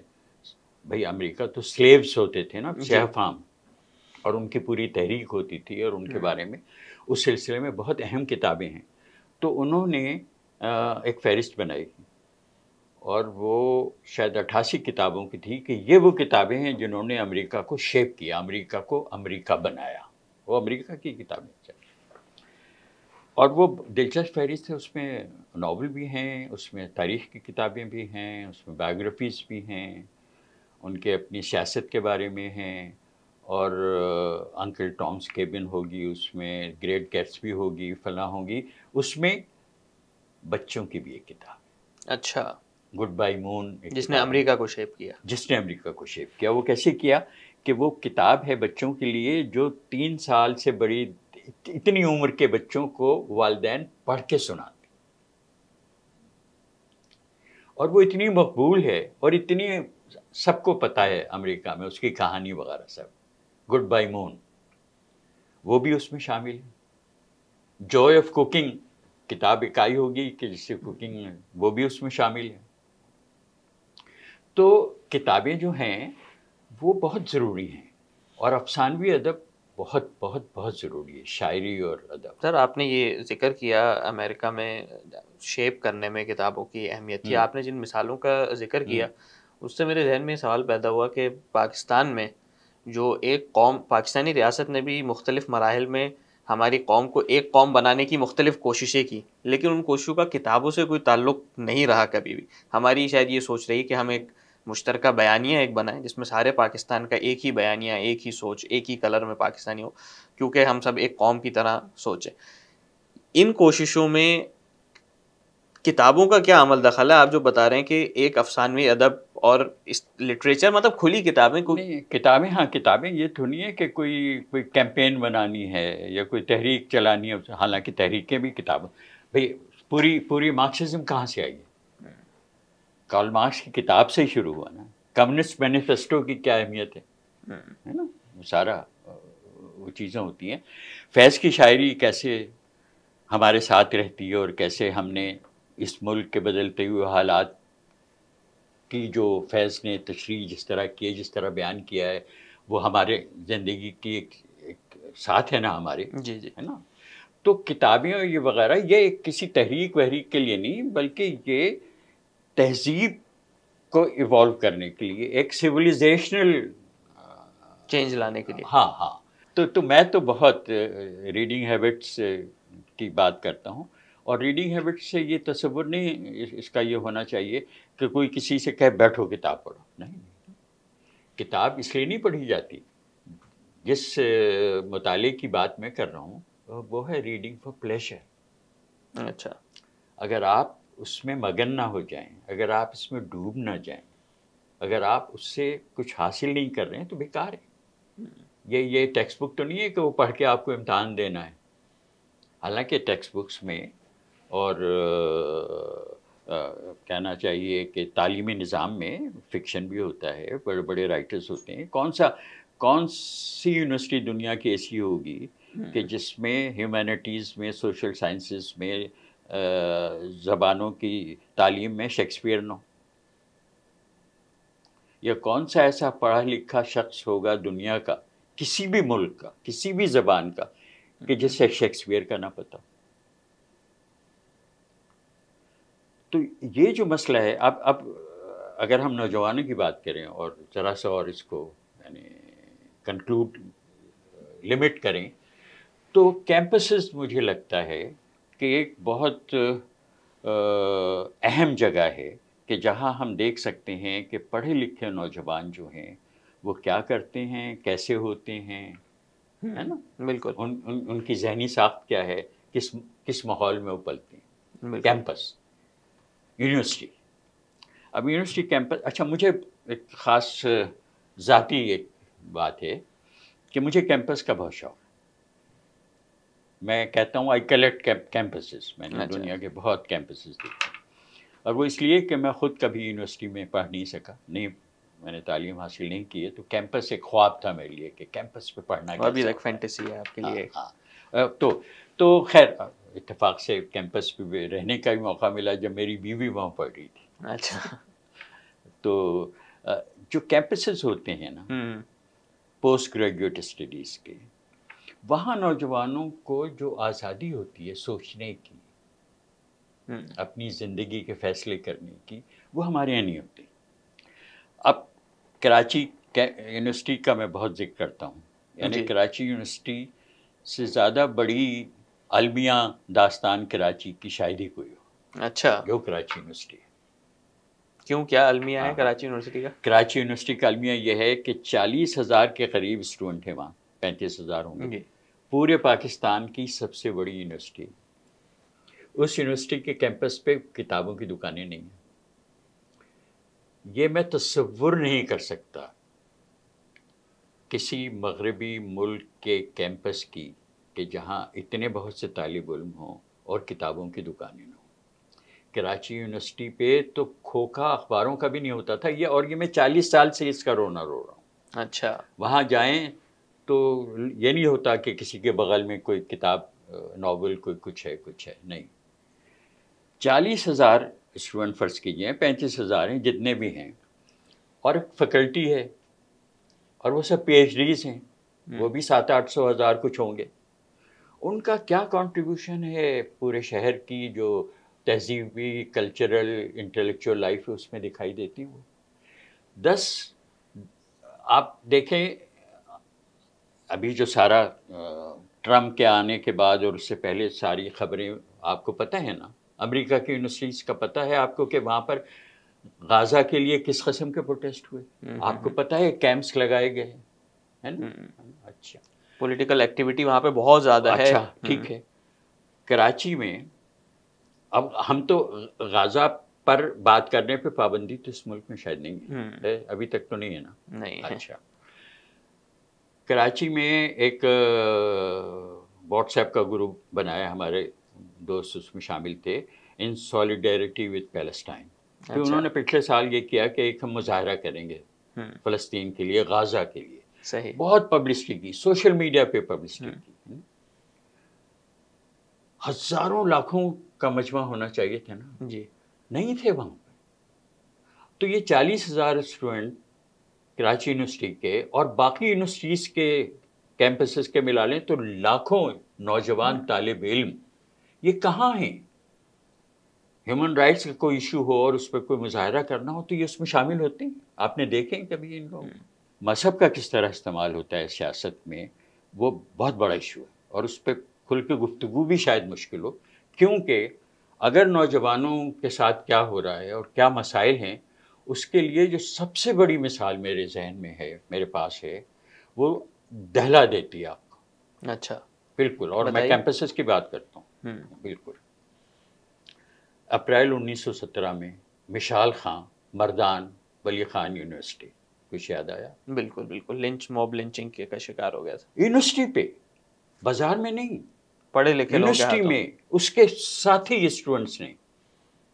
بھئی امریکہ تو سلیوز ہوتے تھے نا, سیاہ فام, اور ان کی پوری تحریک ہوتی تھی, اور ان کے بارے میں اس سلسلے میں بہت اہم کتابیں ہیں. تو انہوں نے ایک فہرست بنائی, اور وہ شاید 88 کتابوں کی تھی, کہ یہ وہ کتابیں ہیں جنہوں نے امریکہ کو شیپ کیا, امریکہ کو امریکہ بنایا. وہ امریکہ کی کتابیں, اور وہ دلچسپ فہرست ہے. اس میں ناول بھی ہیں, اس میں تاریخ کی کتابیں بھی ہیں, اس میں بایوگرافیز بھی ہیں, ان کے اپنی سیاست کے بارے میں ہیں, اور انکل ٹامس کیبن ہوگی, اس میں گریٹ گیٹسبی ہوگی, فلاں ہوگی. اس میں بچوں کی بھی ایک کتاب. اچھا. گڈ بائی مون, جس نے امریکہ کو شیپ کیا. جس نے امریکہ کو شیپ کیا. وہ کیسے کیا کہ وہ کتاب ہے بچوں کے لیے جو 3 سال سے بڑی اتنی عمر کے بچوں کو والدین پڑھ کے سناتے, اور وہ اتنی مقبول ہے اور اتنی سب کو پتہ ہے امریکہ میں اس کی کہانی وغیرہ سب. گڈ بائی مون وہ بھی اس میں شامل ہے. جوائے آف کوکنگ کتاب ایک آئی ہوگی کہ جس سے کوکنگ, وہ بھی اس میں شامل ہے. تو کتابیں جو ہیں وہ بہت ضروری ہیں, اور افسانوی ادب بہت بہت بہت ضروری ہے, شاعری اور ادب. سر آپ نے یہ ذکر کیا امریکہ میں شیپ کرنے میں کتابوں کی اہمیت تھی, آپ نے جن مثالوں کا ذکر کیا اس سے میرے ذہن میں یہ سوال پیدا ہوا کہ پاکستان میں جو ایک قوم, پاکستانی ریاست نے بھی مختلف مراحل میں ہماری قوم کو ایک قوم بنانے کی مختلف کوششیں کی, لیکن ان کوششوں کا کتابوں سے کوئی تعلق نہیں رہا کبھی بھی. ہماری شاید یہ سوچ رہی کہ ہم ایک مشترکہ بیانیہ ایک بنائیں جس میں سارے پاکستان کا ایک ہی بیانیہ, ایک ہی سوچ, ایک ہی کلر میں پاکستانی ہو, کیونکہ ہم سب ایک قوم کی طرح سوچیں. ان کوششوں میں کتابوں کا کیا عمل دخل ہے؟ آپ جو بتا رہے ہیں کہ ایک افسانوی ادب اور لٹریچر مطلب کھلی کتابیں, کتابیں, ہاں کتابیں یہ تو نہیں ہے کہ کوئی کیمپین بنانی ہے یا کوئی تحریک چلانی ہے. حالانکہ تحریکیں بھی کتابیں, بھئی پوری مارکسزم کہاں سے آئی ہے؟ کارل مارکس کی کتاب سے ہی شروع ہوا نا. کمیونسٹ مینیفیسٹو کی کیا اہمیت ہے نا, سارا وہ چیزیں ہوتی ہیں. فیض کی شاعری کیسے ہمارے ساتھ رہتی ہے, اور کیسے ہم نے اس ملک کے بدلتے ہوئے حالات کی جو فیض نے تشریح جس طرح کی ہے, جس طرح بیان کیا ہے, وہ ہمارے زندگی کی ایک ساتھ ہے نا ہمارے, جی جی ہے نا. تو کتابیں اور یہ وغیرہ یہ کسی تحریک وحریک کے لیے نہیں, بلکہ یہ تہذیب کو ایوالو کرنے کے لیے, ایک سویلائزیشنل چینج لانے کے لیے. ہاں. تو میں تو بہت ریڈنگ ہیبٹس کی بات کرتا ہوں, اور ریڈنگ ہیبٹ سے یہ تصور نہیں اس کا یہ ہونا چاہیے کہ کوئی کسی سے کہے بیٹھو کتاب پڑھو. نہیں, کتاب اس لیے نہیں پڑھی جاتی. جس مطالعے کی بات میں کر رہا ہوں وہ ہے ریڈنگ فار پلیشر. اچھا. اگر آپ اس میں مگن نہ ہو جائیں, اگر آپ اس میں ڈوب نہ جائیں, اگر آپ اس سے کچھ حاصل نہیں کر رہے ہیں تو بیکار ہے. یہ ٹیکسٹ بک تو نہیں ہے کہ وہ پڑھ کے آپ کو امتحان دینا ہے. حالانکہ ٹیکسٹ بکس میں اور کہنا چاہیے کہ تعلیمی نظام میں فکشن بھی ہوتا ہے, بڑے بڑے رائٹرز ہوتے ہیں. کون سی یونیورسٹی دنیا کی ایسی ہوگی کہ جس میں ہیومینٹیز میں, سوشل سائنسز میں, زبانوں کی تعلیم میں شیکسپیئر نہ ہو؟ یا کون سا ایسا پڑھا لکھا شخص ہوگا دنیا کا, کسی بھی ملک کا, کسی بھی زبان کا, کہ جسے شیکسپیئر کا نہ پتہ؟ تو یہ جو مسئلہ ہے, اب اگر ہم نوجوانوں کی بات کریں اور ذرا سا اور اس کو یعنی کنکلوڈ لمٹ کریں, تو کیمپسز مجھے لگتا ہے کہ ایک بہت اہم جگہ ہے کہ جہاں ہم دیکھ سکتے ہیں کہ پڑھے لکھے نوجوان جو ہیں وہ کیا کرتے ہیں, کیسے ہوتے ہیں, ہے نا. بالکل. ان کی ذہنی ساخت کیا ہے, کس ماحول میں وہ پلتے ہیں. Campus, university. اب یونیورسٹی کیمپس, اچھا مجھے ایک خاص ذاتی ایک بات ہے کہ مجھے کیمپس کا بہت شوق ہے. میں کہتا ہوں آئی کلیکٹ کیمپسز. میں نے دنیا کے بہت کیمپسز دیکھے, اور وہ اس لیے کہ میں خود کبھی یونیورسٹی میں پڑھ نہیں سکا, میں نے تعلیم حاصل نہیں کی ہے. تو کیمپس ایک خواب تھا میرے لیے کہ کیمپس پہ پڑھنا ابھی تک فینٹیسی ہے آپ کے لیے. ہاں. تو خیر اتفاق سے کیمپس پہ رہنے کا بھی موقع ملا جب میری بیوی وہاں پڑھ رہی تھی. اچھا. تو جو کیمپسز ہوتے ہیں نا پوسٹ گریجویٹ اسٹڈیز کے, وہاں نوجوانوں کو جو آزادی ہوتی ہے سوچنے کی, اپنی زندگی کے فیصلے کرنے کی, وہ ہمارے یہاں نہیں ہوتی. اب کراچی یونیورسٹی کا میں بہت ذکر کرتا ہوں, یعنی کراچی یونیورسٹی سے زیادہ بڑی المیہ داستان کراچی کی شاعری کوئی ہو. اچھا. جو کراچی یونیورسٹی ہے. کیوں, کیا المیہ ہے کراچی یونیورسٹی کا؟ کراچی یونیورسٹی کا المیہ یہ ہے کہ 40,000 کے قریب اسٹوڈنٹ ہیں وہاں, 35,000 ہوں گے. پورے پاکستان کی سب سے بڑی یونیورسٹی. اس یونیورسٹی کے کیمپس پہ کتابوں کی دکانیں نہیں ہیں. یہ میں تصور نہیں کر سکتا کسی مغربی ملک کے کیمپس کی کہ جہاں اتنے بہت سے طالب علم ہوں اور کتابوں کی دکانیں نہ ہوں. کراچی یونیورسٹی پہ تو کھوکھا اخباروں کا بھی نہیں ہوتا تھا. اور یہ میں 40 سال سے اس کا رونا رو رہا ہوں. اچھا. وہاں جائیں تو یہ نہیں ہوتا کہ کسی کے بغل میں کوئی کتاب ناول کوئی کچھ ہے نہیں. 40,000 اسٹوڈنٹ فرض کیجئے، 35,000 ہیں جتنے بھی ہیں، اور ایک فیکلٹی ہے، اور وہ سب پی ایچ ڈیز ہیں، وہ بھی 700-800 کچھ ہوں گے. ان کا کیا کنٹریبیوشن ہے پورے شہر کی جو تہذیبی، کلچرل، انٹلیکچوئل لائف ہے اس میں دکھائی دیتی. وہ 10 آپ دیکھیں ابھی جو سارا ٹرمپ کے آنے کے بعد اور اس سے پہلے ساری خبریں آپ کو پتہ ہے نا، امریکہ کی یونیورسٹیز کا پتہ ہے آپ کو کہ وہاں پر غازہ کے لیے کس قسم کے پروٹیسٹ ہوئے. آپ کو پتہ ہے کیمپس لگائے گئے ہیں نا. اچھا، پولیٹیکل ایکٹیویٹی وہاں پہ بہت زیادہ ہے. اچھا ٹھیک ہے. کراچی میں اب ہم تو غازہ پر بات کرنے پہ پابندی تو اس ملک میں شاید نہیں ہے، ابھی تک تو نہیں ہے نا. نہیں. اچھا، کراچی میں ایک واٹس ایپ کا گروپ بنایا، ہمارے دوست اس میں شامل تھے، ان سولیڈیرٹی وتھ پیلسٹائن. تو انہوں نے پچھلے سال یہ کیا کہ ایک ہم مظاہرہ کریں گے فلسطین کے لیے، غازہ کے لیے. صحیح. بہت پبلسٹی کی، سوشل میڈیا پہ پبلسٹی کی. ہزاروں لاکھوں کا مجمع ہونا چاہیے تھا نا. جی نہیں تھے وہاں پہ. تو یہ 40,000 اسٹوڈنٹ کراچی یونیورسٹی کے اور باقی یونیورسٹیز کے کیمپسز کے ملا لیں تو لاکھوں نوجوان طالب علم یہ کہاں ہیں؟ ہیومن رائٹس کا کوئی ایشو ہو اور اس پہ کوئی مظاہرہ کرنا ہو تو یہ اس میں شامل ہوتے ہیں. آپ نے دیکھیں کبھی ان کو؟ مذہب کا کس طرح استعمال ہوتا ہے سیاست میں، وہ بہت بڑا ایشو ہے، اور اس پہ کھل کے گفتگو بھی شاید مشکل ہو. کیونکہ اگر نوجوانوں کے ساتھ کیا ہو رہا ہے اور کیا مسائل ہیں، اس کے لیے جو سب سے بڑی مثال میرے ذہن میں ہے، میرے پاس ہے، وہ دہلا دیتی ہے آپ کو. اچھا بالکل. اور میں کیمپسز کی بات کرتا ہوں. بالکل. اپریل 1917 میں مشال خان، مردان، ولی خان یونیورسٹی، کچھ یاد آیا؟ بالکل بالکل. لنچ، موب لنچنگ کا شکار ہو گیا تھا. یونیورسٹی پہ، بازار میں نہیں، پڑھے لکھے یونیورسٹی میں. اس کے ساتھی اسٹوڈنٹس نے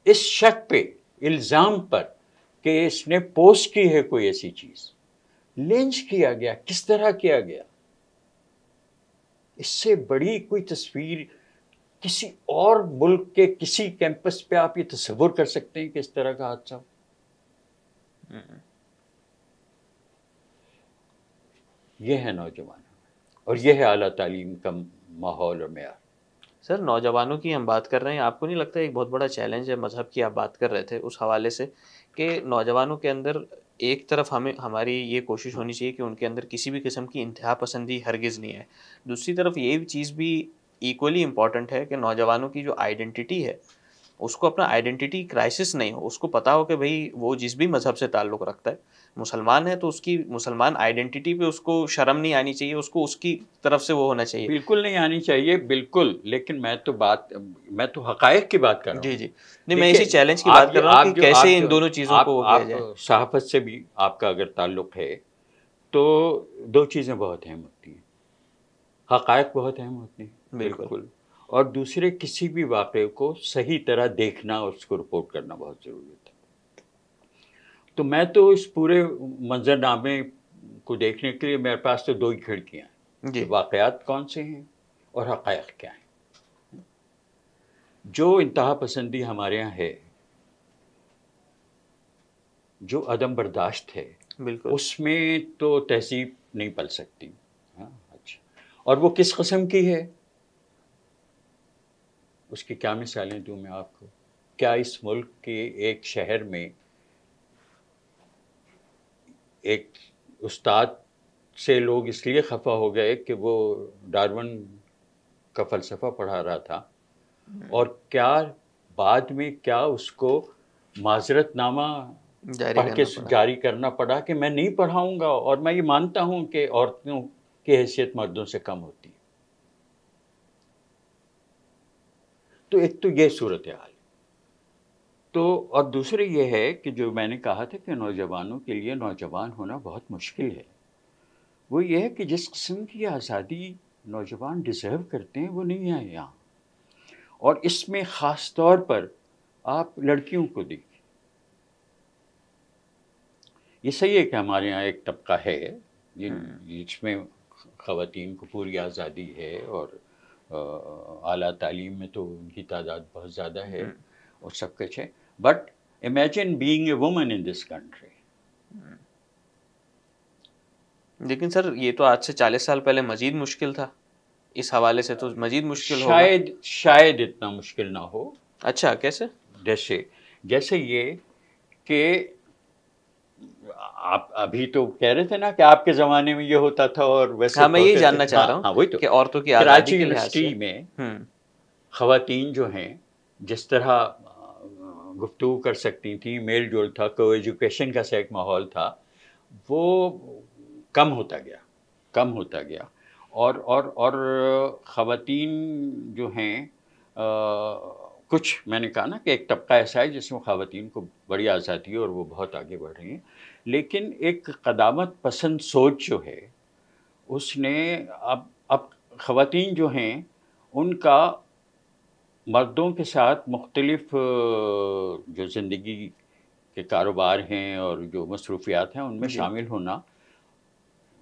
اس شک پہ، الزام پر کہ اس نے پوسٹ کی ہے کوئی ایسی چیز، لنچ کیا گیا. کس طرح کیا گیا؟ اس سے بڑی کوئی تصویر کسی اور ملک کے کسی کیمپس پہ آپ یہ تصور کر سکتے ہیں کہ اس طرح کا حادثہ ہو؟ یہ ہے نوجوان، اور یہ ہے اعلیٰ تعلیم کا ماحول اور معیار. سر نوجوانوں کی ہم بات کر رہے ہیں، آپ کو نہیں لگتا ایک بہت بڑا چیلنج ہے مذہب کی؟ آپ بات کر رہے تھے اس حوالے سے کہ نوجوانوں کے اندر ایک طرف ہماری یہ کوشش ہونی چاہیے کہ ان کے اندر کسی بھی قسم کی انتہا پسندی ہرگز نہیں ہے. دوسری طرف یہ چیز بھی ایکولی امپورٹنٹ ہے کہ نوجوانوں کی جو آئیڈینٹی ہے اس کو اپنا آئیڈینٹی کرائسس نہیں ہو. اس کو پتا ہو کہ بھئی وہ جس بھی مذہب سے تعلق رکھتا ہے، مسلمان ہے تو اس کی مسلمان آئیڈینٹی پہ اس کو شرم نہیں آنی چاہیے، اس کو اس کی طرف سے وہ ہونا چاہیے. بالکل نہیں آنی چاہیے، بالکل. لیکن میں تو حقائق کی بات کر رہا ہوں. جی جی. نہیں، میں اسی چیلنج کی بات کر رہا ہوں کہ کیسے ان دونوں چیزوں کو کیا جائے. صحافت سے بھی آپ کا اگر تعلق ہے تو دو چیزیں بہت اہم ہوتی ہیں، حقائق بہت اہم ہوتی ہیں. بالکل. اور دوسرے کسی بھی واقعے کو صحیح طرح دیکھنا اور اس کو رپورٹ کرنا بہت ضروری ہوتا ہے. تو میں تو اس پورے منظرنامے کو دیکھنے کے لیے میرے پاس تو دو ہی کھڑکیاں ہیں کہ واقعات کون سے ہیں اور حقائق کیا ہیں. جو انتہا پسندی ہمارے یہاں ہے، جو عدم برداشت ہے، اس میں تو تہذیب نہیں پل سکتی. اچھا، اور وہ کس قسم کی ہے؟ اس کی کیا مثالیں دوں میں آپ کو؟ کیا اس ملک کے ایک شہر میں ایک استاد سے لوگ اس لیے خفا ہو گئے کہ وہ ڈارون کا فلسفہ پڑھا رہا تھا، اور کیا بعد میں کیا اس کو معذرت نامہ پڑھ کے جاری کرنا پڑا کہ میں نہیں پڑھاؤں گا، اور میں یہ مانتا ہوں کہ عورتوں کی حیثیت مردوں سے کم ہوتی ہے. تو ایک تو یہ صورتحال ہے. تو اور دوسرے یہ ہے کہ جو میں نے کہا تھا کہ نوجوانوں کے لیے نوجوان ہونا بہت مشکل ہے، وہ یہ ہے کہ جس قسم کی آزادی نوجوان ڈیزرو کرتے ہیں وہ نہیں ہے یہاں. اور اس میں خاص طور پر آپ لڑکیوں کو دیکھیں. یہ صحیح ہے کہ ہمارے یہاں ایک طبقہ ہے جس میں خواتین کو پوری آزادی ہے، اور اعلیٰ تعلیم میں تو ان کی تعداد بہت زیادہ ہے اور سب کچھ ہے. But imagine being a woman in this country. لیکن سر یہ تو آج سے 40 سال پہلے مزید مشکل تھا، اس حوالے سے تو مزید مشکل ہوگا. شاید اتنا مشکل نہ ہو. اچھا، کیسے؟ جیسے یہ کہ آپ ابھی تو کہہ رہے تھے نا کہ آپ کے زمانے میں یہ ہوتا تھا، اور ویسے ہاں میں یہ جاننا چاہ رہا ہوں وہی تو کہ عورتوں کی آزادی کراچی کے لحاظ سے یونیورسٹی میں خواتین جو ہیں جس طرح گفتگو کر سکتی تھیں، میل جول تھا، کو ایجوکیشن کا سا ایک ماحول تھا، وہ کم ہوتا گیا. اور خواتین جو ہیں کچھ میں نے کہا نا کہ ایک طبقہ ایسا ہے جس میں خواتین کو بڑی آزادی ہے اور وہ بہت آگے بڑھ رہی ہیں. لیکن ایک قدامت پسند سوچ جو ہے اس نے اب خواتین جو ہیں ان کا مردوں کے ساتھ مختلف جو زندگی کے کاروبار ہیں اور جو مصروفیات ہیں ان میں شامل ہونا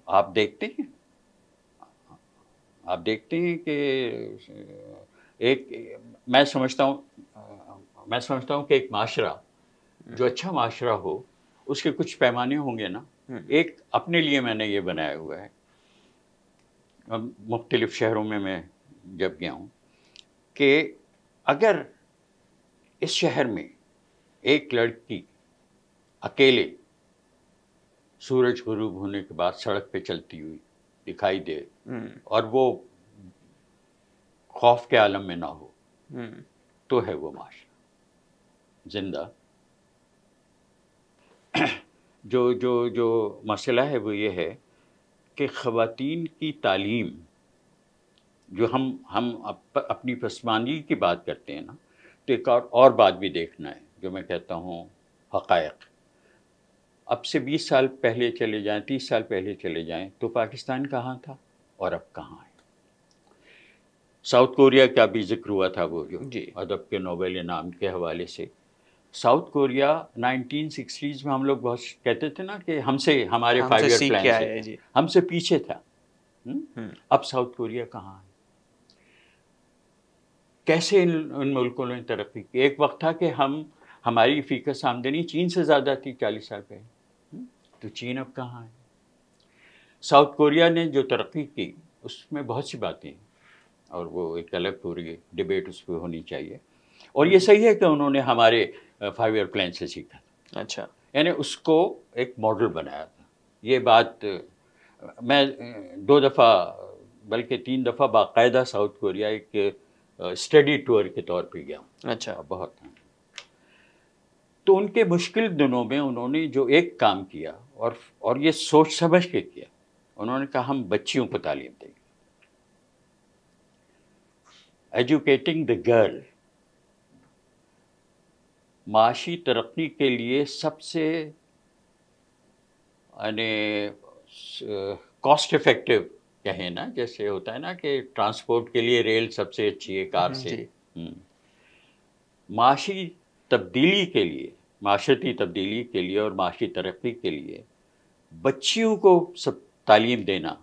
آپ دیکھتے ہیں کہ ایک میں سمجھتا ہوں کہ ایک معاشرہ جو اچھا معاشرہ ہو اس کے کچھ پیمانے ہوں گے نا. ایک اپنے لیے میں نے یہ بنایا ہوا ہے، مختلف شہروں میں جب گیا ہوں، کہ اگر اس شہر میں ایک لڑکی اکیلے سورج غروب ہونے کے بعد سڑک پہ چلتی ہوئی دکھائی دے اور وہ خوف کے عالم میں نہ ہو تو ہے وہ معاشرہ زندہ. جو مسئلہ ہے وہ یہ ہے کہ خواتین کی تعلیم، جو ہم اپنی پسماندگی کی بات کرتے ہیں نا، تو ایک اور بات بھی دیکھنا ہے جو میں کہتا ہوں حقائق. اب سے 20 سال پہلے چلے جائیں، 30 سال پہلے چلے جائیں تو پاکستان کہاں تھا اور اب کہاں ہے. ساؤتھ کوریا کا بھی ذکر ہوا تھا، وہ جو ادب کے نوبل انعام کے حوالے سے. ساؤتھ کوریا 1960s میں ہم لوگ بہت کہتے تھے نا کہ ہمارے 5 ایئر پلان سے ہم سے پیچھے تھا. اب ساؤتھ کوریا کہاں ہے؟ کیسے ان ملکوں نے ترقی کی؟ ایک وقت تھا کہ ہماری فیکس آمدنی چین سے زیادہ تھی 40 سال پہلے، تو چین اب کہاں ہے؟ ساؤتھ کوریا نے جو ترقی کی اس میں بہت سی باتیں ہیں، اور وہ ایک الگ پوری ڈبیٹ اس پہ ہونی چاہیے. اور یہ صحیح ہے کہ انہوں نے ہمارے 5 ایئر پلان سے سیکھا تھا. اچھا، یعنی اس کو ایک ماڈل بنایا تھا. یہ بات میں 2 دفعہ بلکہ 3 دفعہ باقاعدہ ساؤتھ کوریا ایک اسٹڈی ٹور کے طور پہ گیا ہوں. اچھا، بہت. تو ان کے مشکل دنوں میں انہوں نے جو ایک کام کیا اور یہ سوچ سمجھ کے کیا، انہوں نے کہا ہم بچیوں کو تعلیم دیں گے. ایجوکیٹنگ دا گرل معاشی ترقی کے لیے سب سے یعنی کاسٹ افیکٹو کہیں نا، جیسے ہوتا ہے نا کہ ٹرانسپورٹ کے لیے ریل سب سے اچھی ہے کار سے. معاشی تبدیلی کے لیے، معاشرتی تبدیلی کے لیے اور معاشی ترقی کے لیے بچیوں کو تعلیم دینا،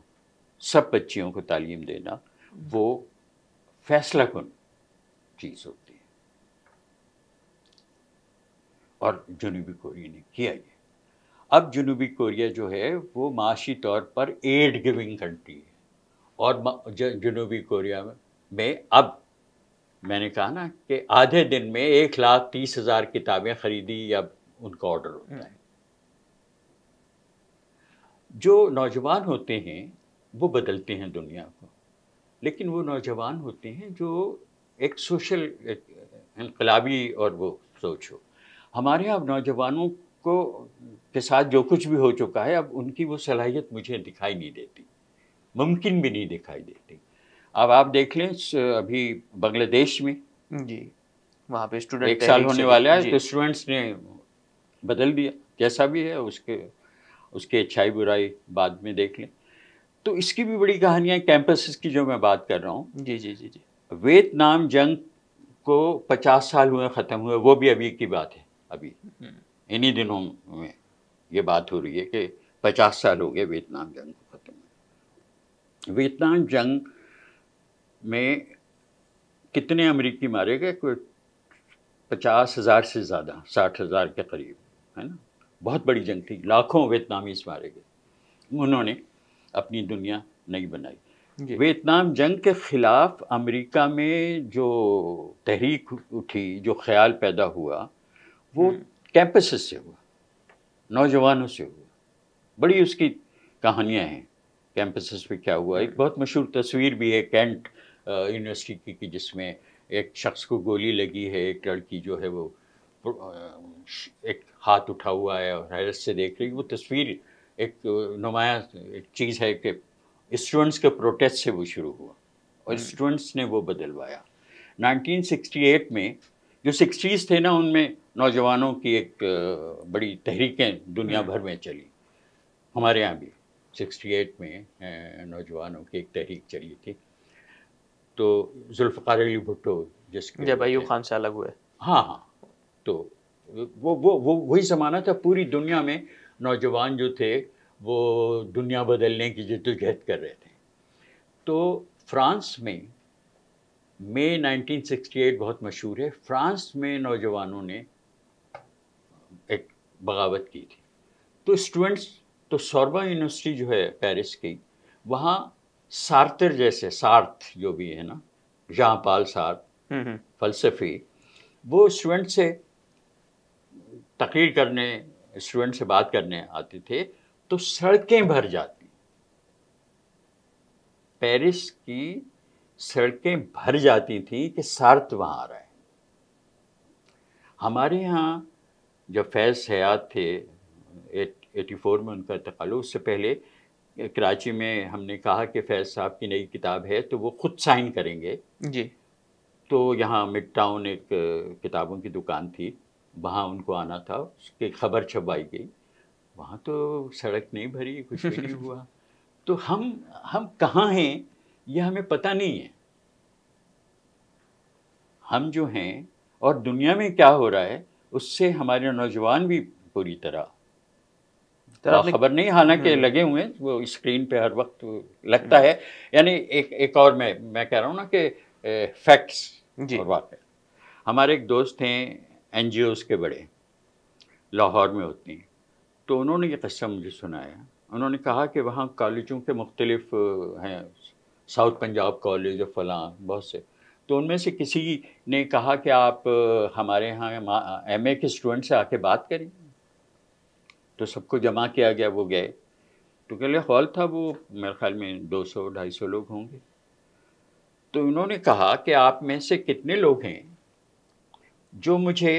سب بچیوں کو تعلیم دینا، وہ فیصلہ کن چیز ہوتی ہے. اور جنوبی کوریا نے کیا یہ. اب جنوبی کوریا جو ہے وہ معاشی طور پر ایڈ گیونگ کنٹری ہے، اور جنوبی کوریا میں اب میں نے کہا نا کہ آدھے دن میں 1,30,000 کتابیں خریدی اب ان کا آرڈر ہوتا ہے. جو نوجوان ہوتے ہیں وہ بدلتے ہیں دنیا کو، لیکن وہ نوجوان ہوتے ہیں جو ایک سوشل انقلابی اور وہ سوچ ہو. ہمارے اب نوجوانوں کے ساتھ جو کچھ بھی ہو چکا ہے اب ان کی وہ صلاحیت مجھے دکھائی نہیں دیتی، ممکن بھی نہیں دکھائی دیتی. اب آپ دیکھ لیں ابھی بنگلہ دیش میں جی وہاں پہ اسٹوڈنٹ 1 سال ہونے والا ہے تو اسٹوڈنٹس نے بدل دیا. جیسا بھی ہے اس کے اچھائی برائی بعد میں دیکھ لیں. تو اس کی بھی بڑی کہانیاں کیمپسز کی جو میں بات کر رہا ہوں. جی جی جی جی ویتنام جنگ کو 50 سال ہوئے ختم ہوئے، وہ بھی ابھی کی بات ہے. ابھی انہی دنوں میں یہ بات ہو رہی ہے کہ 50 سال ہو گئے ویتنام جنگ کو ختم ہوئے. ویتنام جنگ میں کتنے امریکی مارے گئے؟ کوئی 50,000 سے زیادہ، 60,000 کے قریب، ہے نا. بہت بڑی جنگ تھی، لاکھوں ویتنامیز مارے گئے. انہوں نے اپنی دنیا نہیں بنائی. ویتنام جنگ کے خلاف امریکہ میں جو تحریک اٹھی، جو خیال پیدا ہوا، وہ کیمپسز سے ہوا، نوجوانوں سے ہوا. بڑی اس کی کہانیاں ہیں کیمپسز پہ کیا ہوا. ایک بہت مشہور تصویر بھی ہے کینٹ یونیورسٹی کی، جس میں ایک شخص کو گولی لگی ہے، ایک لڑکی جو ہے وہ ایک ہاتھ اٹھا ہوا ہے اور حیرت سے دیکھ رہی. وہ تصویر ایک نمایاں ایک چیز ہے کہ اسٹوڈنٹس کے پروٹیسٹ سے وہ شروع ہوا اور اسٹوڈنٹس نے وہ بدلوایا. 1968 میں جو 60s تھے نا، ان میں نوجوانوں کی ایک بڑی تحریکیں دنیا بھر میں چلی. ہمارے یہاں بھی 68 میں نوجوانوں کی ایک تحریک چلی تھی. تو ذوالفقار علی بھٹو جس کے جب ایوب خان سے الگ ہوئے، ہاں تو وہی زمانہ تھا. پوری دنیا میں نوجوان جو تھے وہ دنیا بدلنے کی جدوجہد کر رہے تھے. تو فرانس میں 1968 بہت مشہور ہے. فرانس میں نوجوانوں نے ایک بغاوت کی تھی. تو اسٹوڈنٹس، تو سوربن یونیورسٹی جو ہے پیرس کی، وہاں سارتر جیسے، سارتھ جو بھی ہے نا، ژان پال سارتر فلسفی، وہ اسٹوڈنٹ سے تقریر کرنے، اسٹوڈنٹ سے بات کرنے آتے تھے تو سڑکیں بھر جاتی. پیرس کی سڑکیں بھر جاتی تھیں کہ سارتر وہاں آ رہا ہے. ہمارے یہاں جب فیض حیات تھے، 84 میں ان کا انتقال ہوا، اس سے پہلے کراچی میں ہم نے کہا کہ فیض صاحب کی نئی کتاب ہے تو وہ خود سائن کریں گے. جی تو یہاں مڈ ٹاؤن ایک کتابوں کی دکان تھی، وہاں ان کو آنا تھا. اس کی خبر چھپوائی گئی. وہاں تو سڑک نہیں بھری، کچھ بھی نہیں ہوا. تو ہم کہاں ہیں یہ ہمیں پتہ نہیں ہے. ہم جو ہیں اور دنیا میں کیا ہو رہا ہے اس سے ہمارے نوجوان بھی پوری طرح خبر نہیں، حالانکہ لگے ہوئے ہیں وہ اسکرین پہ ہر وقت لگتا ہے. یعنی ایک اور میں کہہ رہا ہوں نا کہ فیکٹس اور واقع. ہمارے ایک دوست ہیں این جی اوز کے بڑے، لاہور میں ہوتی ہیں. تو انہوں نے یہ قصہ مجھے سنایا. انہوں نے کہا کہ وہاں کالجوں کے مختلف ہیں، ساؤتھ پنجاب کالج اور فلاں بہت سے. تو ان میں سے کسی نے کہا کہ آپ ہمارے یہاں ایم اے کے اسٹوڈنٹ سے آ کے بات کریں. تو سب کو جمع کیا گیا، وہ گئے. تو کہ ہال تھا وہ میرے خیال میں 200-250 لوگ ہوں گے. تو انہوں نے کہا کہ آپ میں سے کتنے لوگ ہیں جو مجھے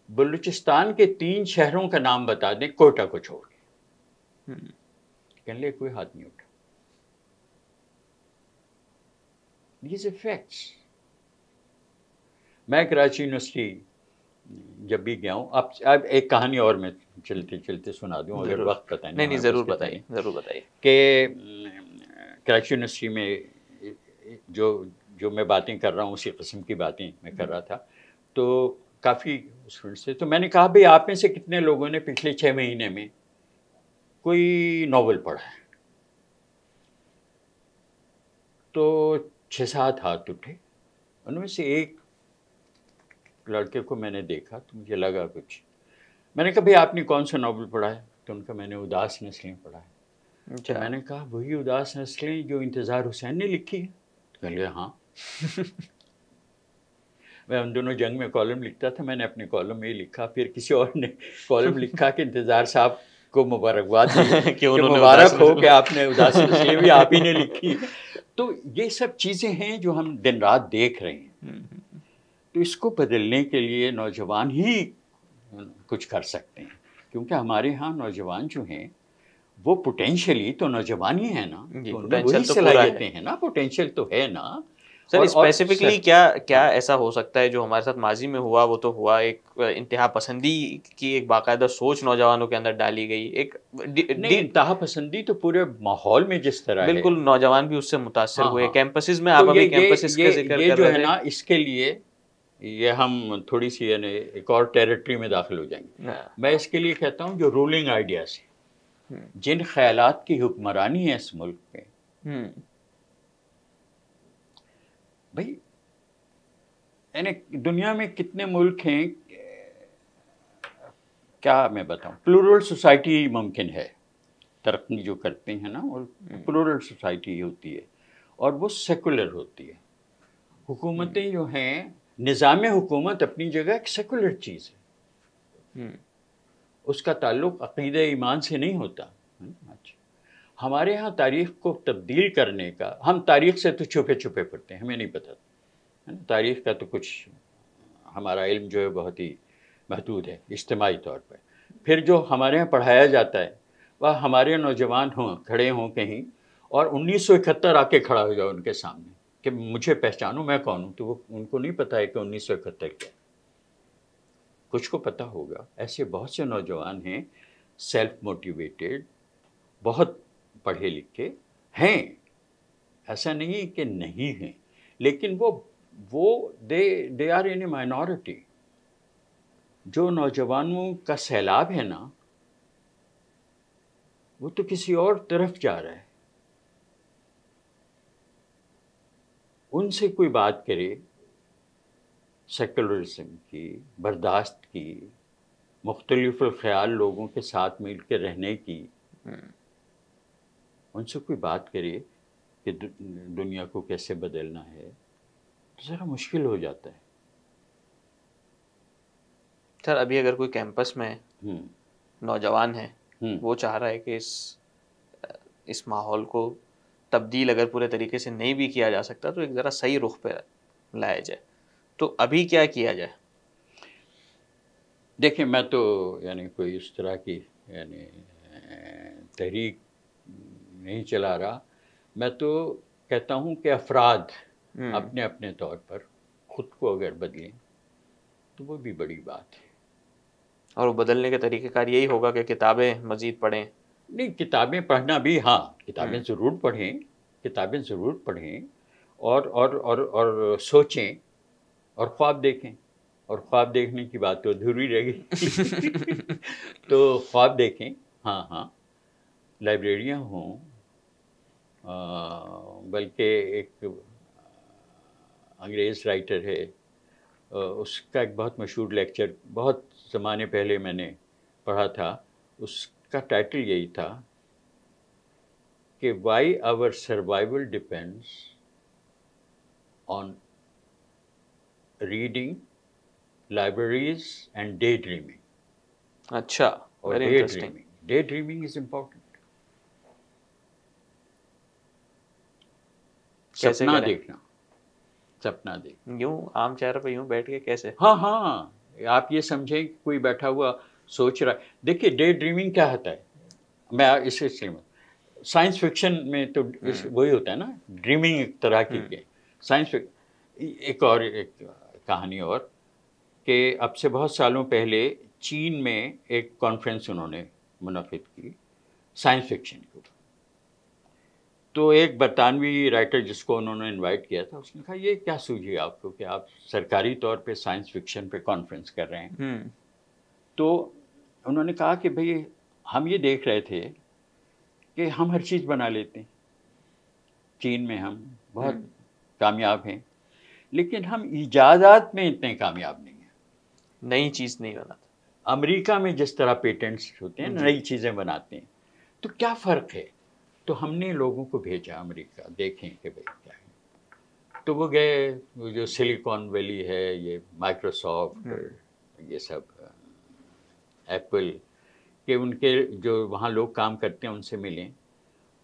بلوچستان کے 3 شہروں کا نام بتا دیں کوئٹہ کو چھوڑ کے. کہنے لے کوئی ہاتھ نہیں اٹھا. These are facts. میں کراچی یونیورسٹی جب بھی گیا ہوں، اب ایک کہانی اور میں چلتے چلتے سنا دوں اگر وقت پتہ نہیں ضرور بتائیے کہ کراچی یونیورسٹی میں جو میں باتیں کر رہا ہوں اسی قسم کی باتیں میں کر رہا تھا. تو کافی اسٹوڈنٹس تھے. تو میں نے کہا بھئی آپ میں سے کتنے لوگوں نے پچھلے 6 مہینے میں کوئی ناول پڑھا ہے؟ تو 6-7 ہاتھ اٹھے. ان میں سے ایک لڑکے کو میں نے دیکھا تو مجھے لگا کچھ. میں نے کہا بھئی آپ نے کون سا ناول پڑھا ہے؟ تو ان کا میں نے اداس نسلیں پڑھا ہے. تو میں نے کہا وہی اداس نسلیں جو انتظار حسین نے لکھی ہے؟ تو کہہ لیا ہاں. میں ان دونوں جنگ میں کالم لکھتا تھا. میں نے اپنے کالم میں لکھا، پھر کسی اور نے کالم لکھا کہ انتظار صاحب کو مبارکباد دی کہ مبارک ہو کہ آپ نے اداس نسلیں بھی آپ ہی نے لکھی. تو یہ سب چیزیں ہیں جو ہم دن رات دیکھ رہے ہیں. تو اس کو بدلنے کے لیے نوجوان ہی کچھ کر سکتے ہیں، کیونکہ ہمارے ہاں نوجوان جو ہیں وہ پوٹینشیلی تو نوجوان ہی ہیں نا، وہی صلاحیتیں ہیں نا، پوٹینشیل تو ہے نا. سر اسپیسیفکلی کیا ایسا ہو سکتا ہے جو ہمارے ساتھ ماضی میں ہوا وہ تو ہوا، ایک انتہا پسندی کی ایک باقاعدہ سوچ نوجوانوں کے اندر ڈالی گئی، ایک نہیں انتہا پسندی تو پورے ماحول میں جس طرح ہے بالکل نوجوان بھی اس سے متاثر ہوئے، کیمپسز میں تو آپ ابھی کیمپسز کا ذکر یہ کر جو رہے ہے تھے نا، اس کے لیے یہ ہم تھوڑی سی یعنی ایک اور ٹیریٹری میں داخل ہو جائیں گے. میں اس کے لیے کہتا ہوں جو رولنگ آئیڈیاز ہیں، جن خیالات کی حکمرانی ہے اس ملک میں، بھائی یعنی دنیا میں کتنے ملک ہیں، کیا میں بتاؤں، پلورل سوسائٹی ممکن ہے، ترقی جو کرتے ہیں نا وہ پلورل سوسائٹی ہوتی ہے اور وہ سیکولر ہوتی ہے. حکومتیں جو ہیں، نظام حکومت اپنی جگہ ایک سیکولر چیز ہے، اس کا تعلق عقیدہ ایمان سے نہیں ہوتا. ہمارے ہاں تاریخ کو تبدیل کرنے کا، ہم تاریخ سے تو چھپے چھپے پڑھتے ہیں، ہمیں نہیں پتہ تاریخ کا، تو کچھ ہمارا علم جو ہے بہت ہی محدود ہے اجتماعی طور پہ. پھر جو ہمارے ہاں پڑھایا جاتا ہے وہ ہمارے نوجوان کھڑے ہوں کہیں اور 1971 آ کے کھڑا ہو جاؤ ان کے سامنے کہ مجھے پہچانو میں کون ہوں، تو وہ ان کو نہیں پتہ ہے کہ 1971 کیا. کچھ کو پتہ ہوگا. ایسے بہت سے نوجوان ہیں سیلف موٹیویٹیڈ، بہت پڑھے لکھے ہیں، ایسا نہیں کہ نہیں ہیں، لیکن وہ they are in a minority. جو نوجوانوں کا سیلاب ہے نا، وہ تو کسی اور طرف جا رہا ہے. ان سے کوئی بات کرے سیکولرزم کی، برداشت کی، مختلف الخیال لوگوں کے ساتھ مل کے رہنے کی، ان سے کوئی بات کرے کہ دنیا کو کیسے بدلنا ہے، تو ذرا مشکل ہو جاتا ہے. سر ابھی اگر کوئی کیمپس میں نوجوان ہے، وہ چاہ رہا ہے کہ اس ماحول کو تبدیل اگر پورے طریقے سے نہیں بھی کیا جا سکتا تو ایک ذرا صحیح رخ پہ لایا جائے، تو ابھی کیا کیا جائے؟ دیکھیں میں تو یعنی کوئی اس طرح کی یعنی تحریک نہیں چلا رہا. میں تو کہتا ہوں کہ افراد اپنے اپنے طور پر خود کو اگر بدلیں تو وہ بھی بڑی بات ہے. اور وہ بدلنے کا طریقہ کار یہی ہوگا کہ کتابیں مزید پڑھیں؟ نہیں، کتابیں پڑھنا بھی، ہاں کتابیں ضرور پڑھیں، کتابیں ضرور پڑھیں اور سوچیں اور خواب دیکھیں. اور خواب دیکھنے کی بات تو ادھوری رہ گئی. تو خواب دیکھیں، ہاں لائبریریاں ہوں، بلکہ ایک انگریز رائٹر ہے، اس کا ایک بہت مشہور لیکچر بہت زمانے پہلے میں نے پڑھا تھا. اس کا ٹائٹل یہی تھا کہ why our survival depends on reading, libraries and day dreaming. اچھا، اور very interesting. Day dreaming is important. کیسے سپنا کریں؟ دیکھنا، سپنا دیکھنا. یوں عام چہرے پہ یوں بیٹھ کے کیسے؟ ہاں آپ یہ سمجھیں کہ کوئی بیٹھا ہوا سوچ رہا ہے. دیکھیے ڈے ڈریمنگ کیا ہوتا ہے، میں اس سلسلے میں سائنس فکشن میں تو وہی ہوتا ہے نا، ڈریمنگ ایک طرح کی سائنس. ایک کہانی اور کہ اب سے بہت سالوں پہلے چین میں ایک کانفرنس انہوں نے منعقد کی سائنس فکشن کے اوپر. تو ایک برطانوی رائٹر جس کو انہوں نے انوائٹ کیا تھا، اس نے کہا یہ کیا سوجھی آپ کو کہ آپ سرکاری طور پہ سائنس فکشن پہ کانفرنس کر رہے ہیں. تو انہوں نے کہا کہ بھئی ہم یہ دیکھ رہے تھے کہ ہم ہر چیز بنا لیتے ہیں، چین میں ہم بہت کامیاب ہیں، لیکن ہم ایجادات میں اتنے کامیاب نہیں ہیں. نئی چیز نہیں بناتا. امریکہ میں جس طرح پیٹنٹس ہوتے ہیں، نئی چیزیں بناتے ہیں، تو کیا فرق ہے؟ تو ہم نے لوگوں کو بھیجا امریکہ، دیکھیں کہ بھئی کیا ہے. تو وہ گئے، وہ جو سلیکون ویلی ہے، یہ مائکروسافٹ، یہ سب ایپل کہ ان کے جو وہاں لوگ کام کرتے ہیں ان سے ملیں.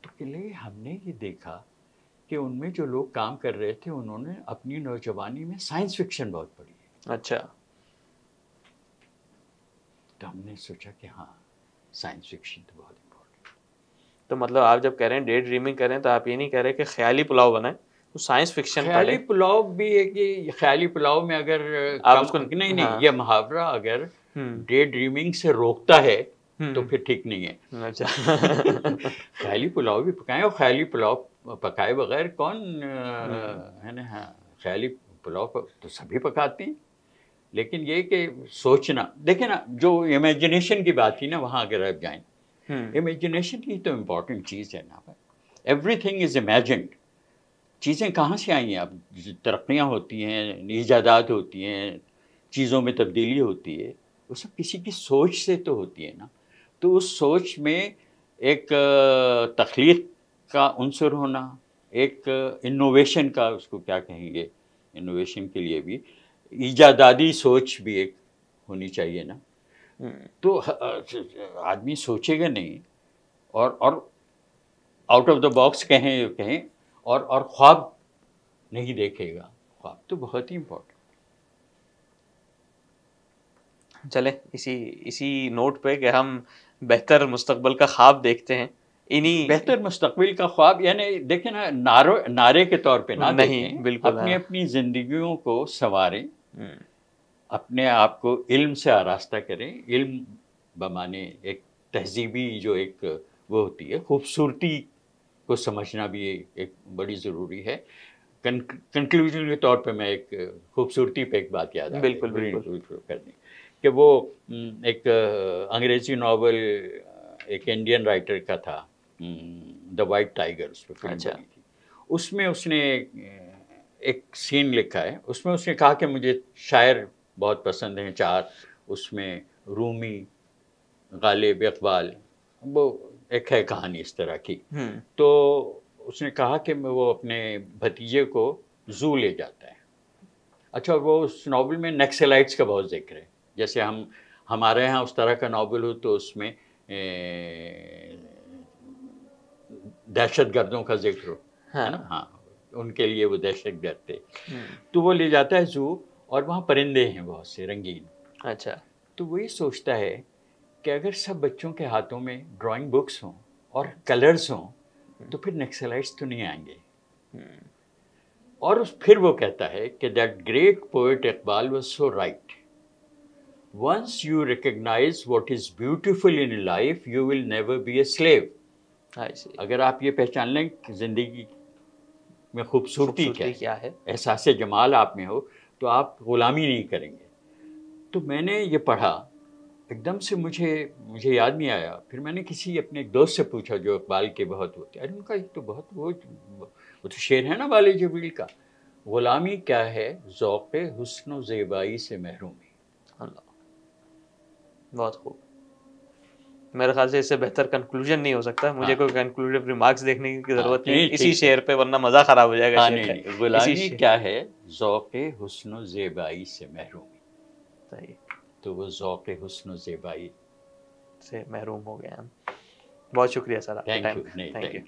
تو کہ ہم نے یہ دیکھا کہ ان میں جو لوگ کام کر رہے تھے انہوں نے اپنی نوجوانی میں سائنس فکشن بہت پڑھی ہے. اچھا. تو ہم نے سوچا کہ ہاں سائنس فکشن تو بہت امپورٹنٹ. تو مطلب آپ جب کہہ رہے ہیں ڈے ڈریمنگ کریں تو آپ یہ نہیں کہہ رہے کہ خیالی پلاؤ بنائیں، سائنس فکشن خیالی پلاؤ بھی ہے کہ خیالی پلاؤ میں اگر نہیں یہ محاورہ اگر ڈے ڈریمنگ سے روکتا ہے تو پھر ٹھیک نہیں ہے. خیالی پلاؤ بھی پکائیں, اور خیالی پلاؤ پکائے بغیر کون ہے نا. ہاں خیالی پلاؤ تو سبھی پکاتے ہیں, لیکن یہ کہ سوچنا, دیکھیں نا جو امیجنیشن کی بات تھی نا, وہاں اگر آپ جائیں, امیجنیشن کی تو امپورٹنٹ چیز ہے نا. Every thing is imagined. چیزیں کہاں سے آئی ہیں؟ اب ترقیاں ہوتی ہیں, ایجادات ہوتی ہیں, چیزوں میں تبدیلی ہوتی ہے, وہ سب کسی کی سوچ سے تو ہوتی ہے نا. تو اس سوچ میں ایک تخلیق کا عنصر ہونا, ایک انوویشن کا, اس کو کیا کہیں گے, انوویشن کے لیے بھی ایجاداتی سوچ بھی ایک ہونی چاہیے نا. تو آدمی سوچے گا نہیں اور آؤٹ آف دا باکس کہیں اور خواب نہیں دیکھے گا. خواب تو بہت ہی امپورٹنٹ. چلیں اسی نوٹ پہ کہ ہم بہتر مستقبل کا خواب دیکھتے ہیں. بہتر مستقبل کا خواب یعنی دیکھیں نا, نعرے کے طور پہ نہ دیکھیں, بالکل اپنی زندگیوں کو سنواریں, اپنے آپ کو علم سے آراستہ کریں. علم بمانے ایک تہذیبی جو ایک وہ ہوتی ہے, خوبصورتی کو سمجھنا بھی ایک بڑی ضروری ہے. کنکلوژن کے طور پہ میں ایک خوبصورتی پہ ایک بات یاد بالکل کر دیں کہ وہ ایک انگریزی ناول ایک انڈین رائٹر کا تھا, دا وائٹ ٹائیگر, اس پہ فلم بنی تھی. اس میں اس نے ایک سین لکھا ہے, اس میں اس نے کہا کہ مجھے شاعر بہت پسند ہیں 4, اس میں رومی, غالب, اقبال, وہ ایک ہے کہانی اس طرح کی. تو اس نے کہا کہ وہ اپنے بھتیجے کو زو لے جاتا ہے. اچھا, وہ اس ناول میں نیکسلائٹس کا بہت ذکر ہے, جیسے ہمارے یہاں اس طرح کا ناول ہو تو اس میں دہشت گردوں کا ذکر ہو, ہے نا. ہاں, ان کے لیے وہ دہشت گرد تھے. تو وہ لے جاتا ہے زو, اور وہاں پرندے ہیں بہت سے رنگین. اچھا. تو وہ یہ سوچتا ہے کہ اگر سب بچوں کے ہاتھوں میں ڈرائنگ بکس ہوں اور کلرز ہوں تو پھر نیکسلائٹس تو نہیں آئیں گے. اور پھر وہ کہتا ہے کہ that great poet Iqbal was so right, once you recognise what is beautiful in life you will never be a slave. اگر آپ یہ پہچان لیں کہ زندگی میں خوبصورتی کیا ہے, احساس جمال آپ میں ہو, تو آپ غلامی نہیں کریں گے. تو میں نے یہ پڑھا, ایک دم سے مجھے یاد نہیں آیا. پھر میں نے کسی اپنے ایک دوست سے پوچھا جو اقبال کے بہت ہوتے ہیں, ان کا تو بہت وہ تو شعر ہے نا والے جبریل کا, غلامی کیا ہے ذوق حسن و زیبائی سے محرومی. اللہ, بہت خوب. میرے خیال سے اس سے بہتر کنکلوژن نہیں ہو سکتا. مجھے کوئی کنکلوڈیو ریمارکس دیکھنے کی ضرورت نہیں اسی شعر پہ, ورنہ مزہ خراب ہو جائے گا. غلامی کیا ہے ذوق حسن و زیبائی سے محرومی. صحیح. تو وہ ذوق حسن و زیبائی سے محروم ہو گئے ہم. بہت شکریہ سر. Thank you.